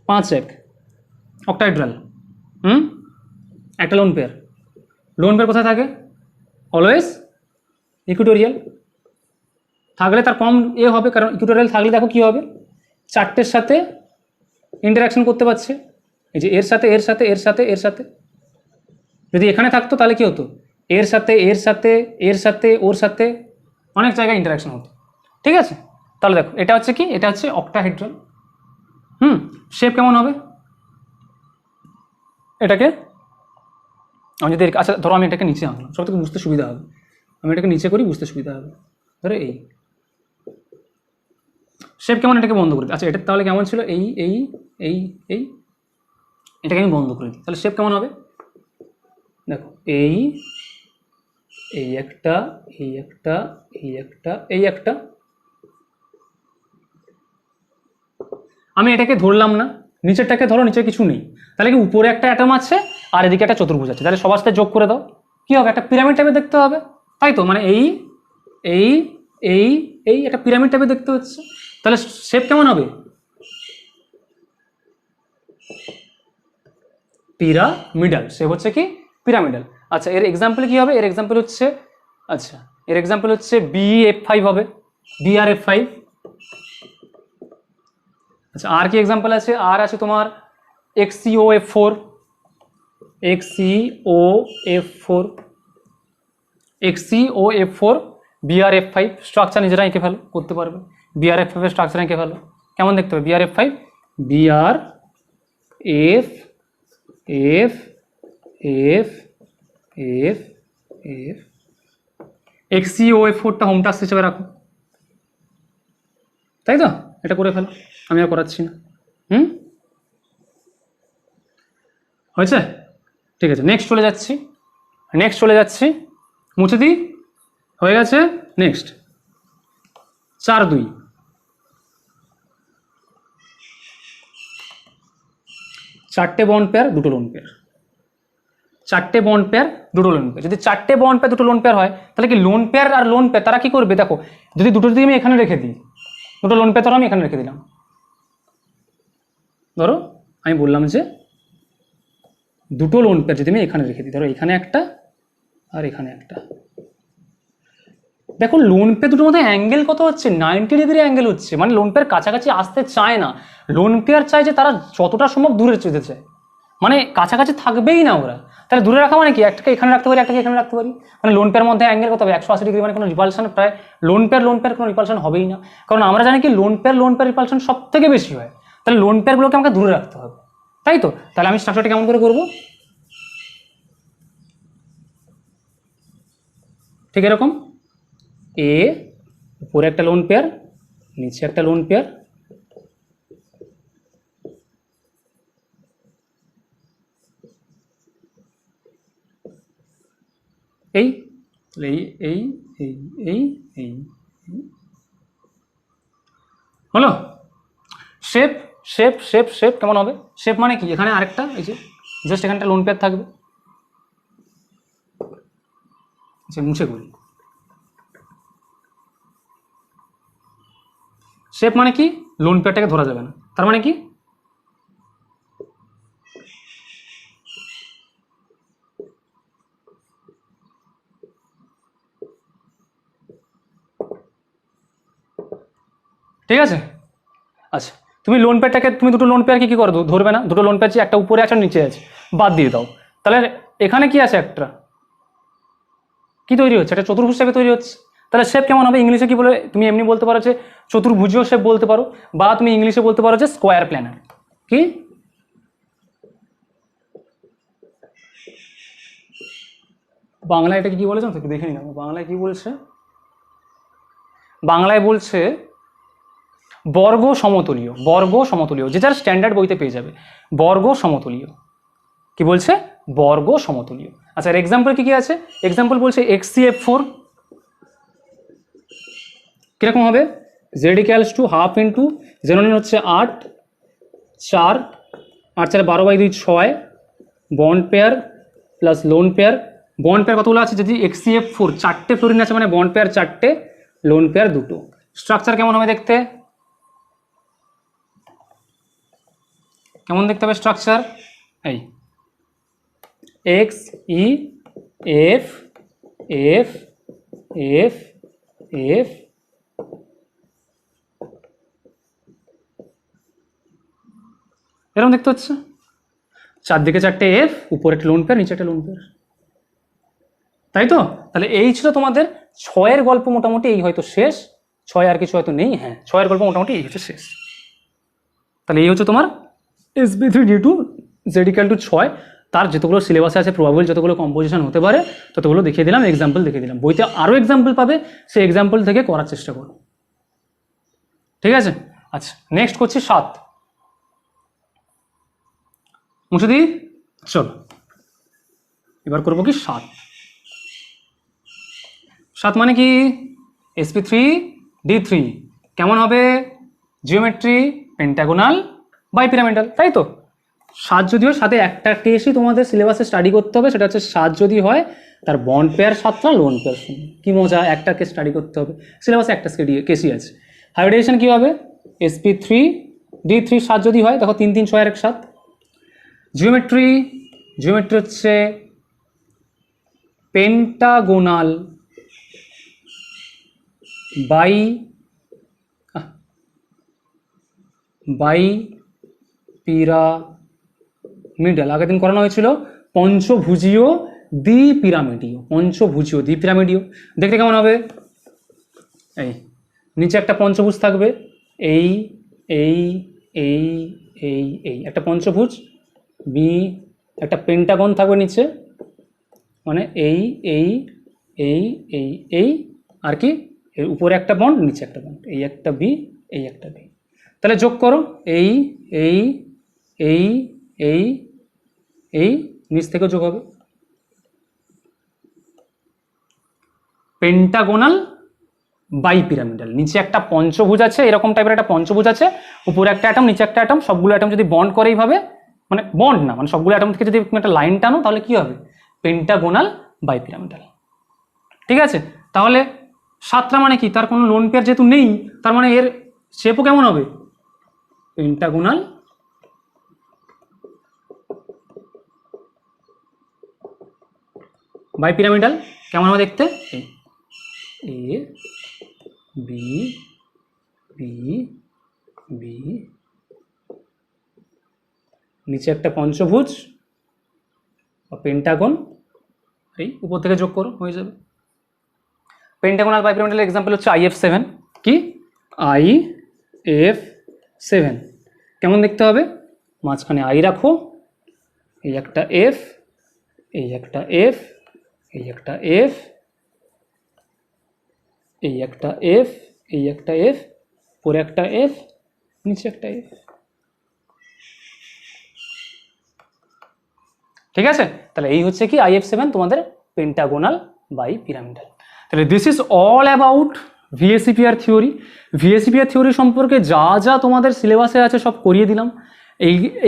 5-1 অক্টাহেড্রাল। একটা লোন পেয়ার। লোন পেয়ার কোথায় থাকে? Always equatorial. থাকলে তার কম হবে, কারণ ইকুইটোরিয়াল থাকলে দেখো কী হবে, চারটের সাথে ইন্টারাকশন করতে পারছে। এই যে এর সাথে এর সাথে এর সাথে এর সাথে, যদি এখানে থাকতো তাহলে কী হতো, এর সাথে এর সাথে এর সাথে ওর সাথে অনেক জায়গায় ইন্টারাকশন হতো। ঠিক আছে, তাহলে দেখো এটা হচ্ছে কি, এটা হচ্ছে অক্টাহেড্রাল। শেপ কেমন হবে এটাকে, আমি যদি আচ্ছা ধরো আমি এটাকে নিচে আনলাম, সব থেকে বুঝতে সুবিধা হবে, আমি এটাকে নিচে করি, বুঝতে সুবিধা হবে। ধরো এই শেপ কেমন, এটাকে বন্ধ করে দিই। আচ্ছা এটা তাহলে কেমন ছিল, এই এই এই এই এটাকে আমি বন্ধ করে দিই, তাহলে শেপ কেমন হবে দেখো, এই এই একটা এই একটা এই একটা এই একটা। আমি এটাকে ধরলাম না, নিচেরটাকে ধরো, নিচে কিছু নেই, তাহলে কি উপরে একটা অ্যাটম আছে আর এদিকে একটা চতুর্ভুজ আছে, তাহলে সবার সাথে যোগ করে দাও, কি হবে, একটা পিরামিড টাইপের দেখতে হবে, তাই তো, মানে এই এই এই এই একটা পিরামিড টাইপের দেখতে হচ্ছে, তাহলে শেপ কেমন হবে, পিরামিডাল। শেপ হচ্ছে কি পিরামিডাল। আচ্ছা এর এক্সাম্পল কি হবে, এর এক্সাম্পল হচ্ছে, আচ্ছা এর এক্সাম্পল হচ্ছে BF5 হবে, BRF5। আচ্ছা আর কি এক্সাম্পল আছে, আর আছে তোমার XCOF4, XCOF4, XCOF4, BRF5। Structure নিজেরা এঁকে ফেলো, করতে পারবে। BRF5 এর স্ট্রাকচার এঁকে ফেলো, কেমন দেখতে হবে, BRF5, BRF F F F F। XCOF4টা হোম টাস্ক হিসেবে রাখো, তাই তো, এটা করে ফেলো, আমি আর করাচ্ছি না। হয়েছে, ঠিক আছে, নেক্সট চলে যাচ্ছি, মুছে দিই, হয়ে গেছে। নেক্সট 4-2, চারটে বন্ড পেয়ার দুটো লোন পেয়ার, চারটে বন্ড পেয়ার দুটো লোন পেয়ার। যদি চারটে বন্ড পেয়ার দুটো লোন পেয়ার হয়, তাহলে কি লোন পেয়ার আর লোন পেয়ার তারা কি করবে দেখো, যদি দুটো যদি আমি এখানে রেখে দিই, দুটো লোন পেয়ার ধরো আমি এখানে রেখে দিলাম, ধরো আমি বললাম যে দুটো লোন পেয়ার যদি আমি এখানে রেখে দিই, ধরো এখানে একটা আর এখানে একটা, দেখো লোন পেয়ার দুটোর মধ্যে অ্যাঙ্গেল কত হচ্ছে, 90 ডিগ্রি অ্যাঙ্গেল হচ্ছে, মানে লোন পেয়ার কাছাকাছি আসতে চায় না, লোন পেয়ার চায় যে তারা যতটা সম্ভব দূরে যেতে চায়, মানে কাছাকাছি থাকবেই না ওরা। তাহলে দূরে রাখা মানে কি, একটাকে এখানে রাখতে পারি, একটাকে এখানে রাখতে পারি, মানে লোন পেয়ার মধ্যে অ্যাঙ্গেল কত হবে 180 ডিগ্রি, মানে কোনো রিপালশন প্রায় লোন পেয়ার কোনো রিপালশন হবেই না, কারণ আমরা জানি কি লোন পেয়ার রিপালশন সব থেকে বেশি হয়, তাহলে লোন পেয়ারগুলোকে আমাকে দূরে রাখতে হবে, তাই তো। তাহলে আমি স্ট্রাকচারটা কেমন করে করবো, ঠিক এরকম, এ উপরে একটা লোন পেয়ার, নিচে একটা লোন পেয়ার, এই এই এই এই এই এই হলো। শেপ শেপ শেপ শেপ কেমন হবে, শেপ মানে কি, এখানে আরেকটা এই যে জাস্ট এখানটা লোন পেয়ার থাকবে, আচ্ছা মুছে করি। শেপ মানে কি, লোন পেয়ারটাকে ধরা যাবে না, তার মানে কি, ঠিক আছে। আচ্ছা তুমি লোন পেয়ারটাকে, তুমি দুটো লোন পেয়ারকে কি করো, ধরবে না, দুটো লোন পেয়ার একটা উপরে আছে নিচে আছে, বাদ দিয়ে দাও, তাহলে এখানে কি আছে, একটা কি তৈরি হচ্ছে, একটা চতুর্ভুজ শেপে তৈরি হচ্ছে, তাহলে শেপ কেমন হবে, ইংলিশে কি বলে, তুমি এমনি বলতে পারো যে চতুর্ভুজীয় শেপ বলতে পারো, বা তুমি ইংলিশে বলতে পারো যে স্কোয়ার প্ল্যানার। কি বাংলায় এটা কি বলেছে তো দেখে নিলাম, বাংলায় কি বলছে, বাংলায় বলছে বর্গ সমতলীয়, বর্গ সমতলীয়, যে যার স্ট্যান্ডার্ড বইতে পেয়ে যাবে, বর্গ সমতলীয়, কি বলছে, বর্গ সমতলীয়। আচ্ছা এর এক্সাম্পল কি কি আছে, এক্সাম্পল বলছে XCF4 কিরকম হবে, Z equals to half into জেনোনিন হচ্ছে 8, 4, 8 4 12/2 6, bond pair plus lone pair, bond pair কতগুলো আছে, যদি XCF4 চারটে ফ্লোরিন আছে, মানে বন্ড পেয়ার চারটে, লোন পেয়ার দুটো। স্ট্রাকচার কেমন হবে দেখতে, কেমন দেখতে হবে স্ট্রাকচার, এই X E F F F F এরকম দেখতে হচ্ছে, চারদিকে চারটে এফ, উপরে একটা লোন পেয়ার, নিচে একটা লোন পেয়ার, তাই তো? তাহলে এই ছিল তোমাদের 6-এর গল্প, মোটামুটি এই হয়তো শেষ। 6 আর কিছু হয়তো নেই, হ্যাঁ 6-এর গল্প মোটামুটি এই হচ্ছে শেষ। তাহলে এই হচ্ছে তোমার sp3d2 z=6, তার যতগুলো সিলেবাসে আছে প্রবাবল যতগুলো কম্পোজিশন হতে পারে ততগুলো দেখিয়ে দিলাম, এক্সাম্পল দেখিয়ে দিলাম। বইতে আরও এক্সাম্পল পাবে, সেই এক্সাম্পল থেকে করার চেষ্টা করো, ঠিক আছে? আচ্ছা, নেক্সট করছি 7। মুছে দিই, চলো এবার করবো কি 7 মানে কি? sp3d3 কেমন হবে? জিওমেট্রি, পেন্টাগোনাল, বাইপিরামিডাল, তাই তো? 7 যদি হয়, সাথে একটা কেসই তোমাদের সিলেবাসে স্টাডি করতে হবে, সেটা হচ্ছে 7 যদি হয় তার বন্ড পেয়ার 7টা, লোন পেয়ার 0। কি মজা, একটা কেস স্টাডি করতে হবে, সিলেবাসে একটা কেসই আছে। হাইব্রিডাইজেশন কী হবে? sp3d3 7 যদি হয়, দেখো 3 3 6 আর 1 7। জিওমেট্রি হচ্ছে পেন্টাগোনাল বাই পিরামিডাল, আগের দিন করানো হয়েছিল পঞ্চভুজীয় দ্বিপিরামিডীয়। দেখতে কেমন হবে? এই নিচে একটা পঞ্চভুজ থাকবে, এই এই এই এই এই একটা পঞ্চভুজ, বি একটা পেন্টাগন থাকবে নিচে, মানে এই এই এই এই এই আর কি, এর উপরে একটা বন্ড, নিচে একটা বন্ড, এই একটা বি, এই একটা বি। তাহলে যোগ করো, এই এই এই এই এই, নিচ থেকে যোগ হবে, পেন্টাগোনাল বাইপিরামিডাল। নিচে একটা পঞ্চভুজ আছে, এরকম টাইপের একটা পঞ্চভুজ আছে, উপরে একটা অ্যাটম, নিচে একটা অ্যাটম, সবগুলো অ্যাটম যদি বন্ড করে এইভাবে, মানে বন্ড না, মানে সবগুলো অ্যাটম থেকে যদি একটা লাইন টানো, তাহলে কি হবে? পেন্টাগোনাল বাইপিরামিডাল, ঠিক আছে? তাহলে 7টা মানে কি? তার কোনো লোন পেয়ার যেহেতু নেই, তার মানে এর শেপও কেমন হবে? পেন্টাগোনাল বাইপিরামিডাল। কেমন হবে দেখতে? এ বি বি বি, নিচে একটা পঞ্চভুজ বা পেন্টাগন, এই উপর থেকে যোগ করো, হয়ে যাবে। পেন্টাগোনাল বাইপিরামিডাল এক্সাম্পল হচ্ছে IF7। কি? IF7 কেমন দেখতে হবে? মাঝখানে আই রাখো, এই একটা এফ, এই একটা এফ, এই একটা এফ, এই একটা এফ, এই একটা এফ, পরে একটা এফ, নিচে একটা এফ, ঠিক আছে? তাহলে এই হচ্ছে কি IF7 তোমাদের পেন্টাগোনাল বাইপিরামিডাল। তাহলে this is all about VSEPR theory. VSEPR theory সম্পর্কে যা যা তোমাদের সিলেবাসে আছে সব করিয়ে দিলাম।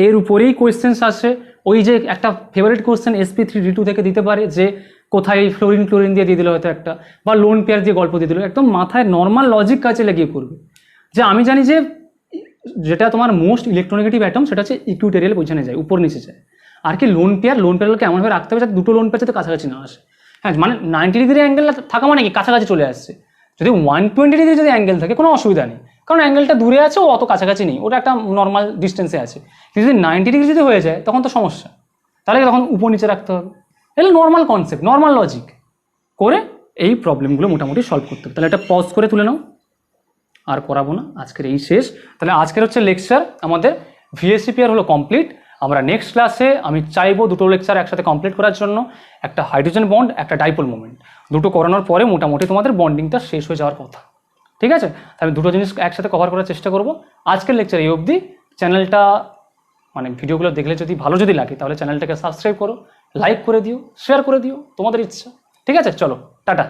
এর উপরেই কোয়েশ্চেন্স আসে। ওই যে একটা ফেভারিট কোয়েশ্চেন sp3d2 থেকে দিতে পারে, যে কোথায় ক্লোরিন দিয়ে দিল হয়তো একটা, বা লোন পেয়ার দিয়ে গল্প দিয়ে দিল, একদম মাথায় নর্মাল লজিক কাজে লাগিয়ে করবে। যে আমি জানি যে যেটা তোমার মোস্ট ইলেকট্রোনেগেটিভ অ্যাটম সেটা হচ্ছে ইকুইটোরিয়াল পজিশনে যায়, উপর নিচে যায়। আর কি লোন পেয়ারগুলোকে এমনভাবে রাখতে হবে যাতে দুটো লোন পেয়ার যাতে কাছাকাছি না আসে। হ্যাঁ, মানে 90 ডিগ্রি অ্যাঙ্গেল থাকা মানে কি কাছাকাছি চলে আসছে। যদি 120 ডিগ্রি যদি অ্যাঙ্গেল থাকে কোনো অসুবিধা নেই, কারণ অ্যাঙ্গেলটা দূরে আছে, ও অত কাছাকাছি নেই, ওটা একটা নর্মাল ডিস্টেন্সে আছে। কিন্তু যদি 90 ডিগ্রি যদি হয়ে যায় তখন তো সমস্যা, তাহলে তখন উপর নিচে রাখতে হবে। এগুলো নর্মাল কনসেপ্ট, নর্মাল লজিক করে এই প্রবলেমগুলো মোটামুটি সলভ করতে হবে। তাহলে এটা পজ করে তুলে নাও, আর করাবো না, আজকের এই শেষ। তাহলে আজকের হচ্ছে লেকচার আমাদের VSEPR হলো কমপ্লিট। আমরা নেক্সট ক্লাসে আমি চাইবো দুটো লেকচার একসাথে কমপ্লিট করার জন্য, একটা হাইড্রোজেন বন্ড, একটা ডাইপোল মোমেন্ট, দুটো করানোর পরে মোটামুটি তোমাদের বন্ডিংটা শেষ হয়ে যাওয়ার কথা, ঠিক আছে? আমি দুটো জিনিস একসাথে কভার করার চেষ্টা করব। আজকের লেকচার এই অবধি। চ্যানেলটা মানে ভিডিওগুলো দেখলে যদি ভালো যদি লাগে তাহলে চ্যানেলটাকে সাবস্ক্রাইব করো, লাইক করে দিও, শেয়ার করে দিও, তোমাদের ইচ্ছা, ঠিক আছে? চলো টাটা।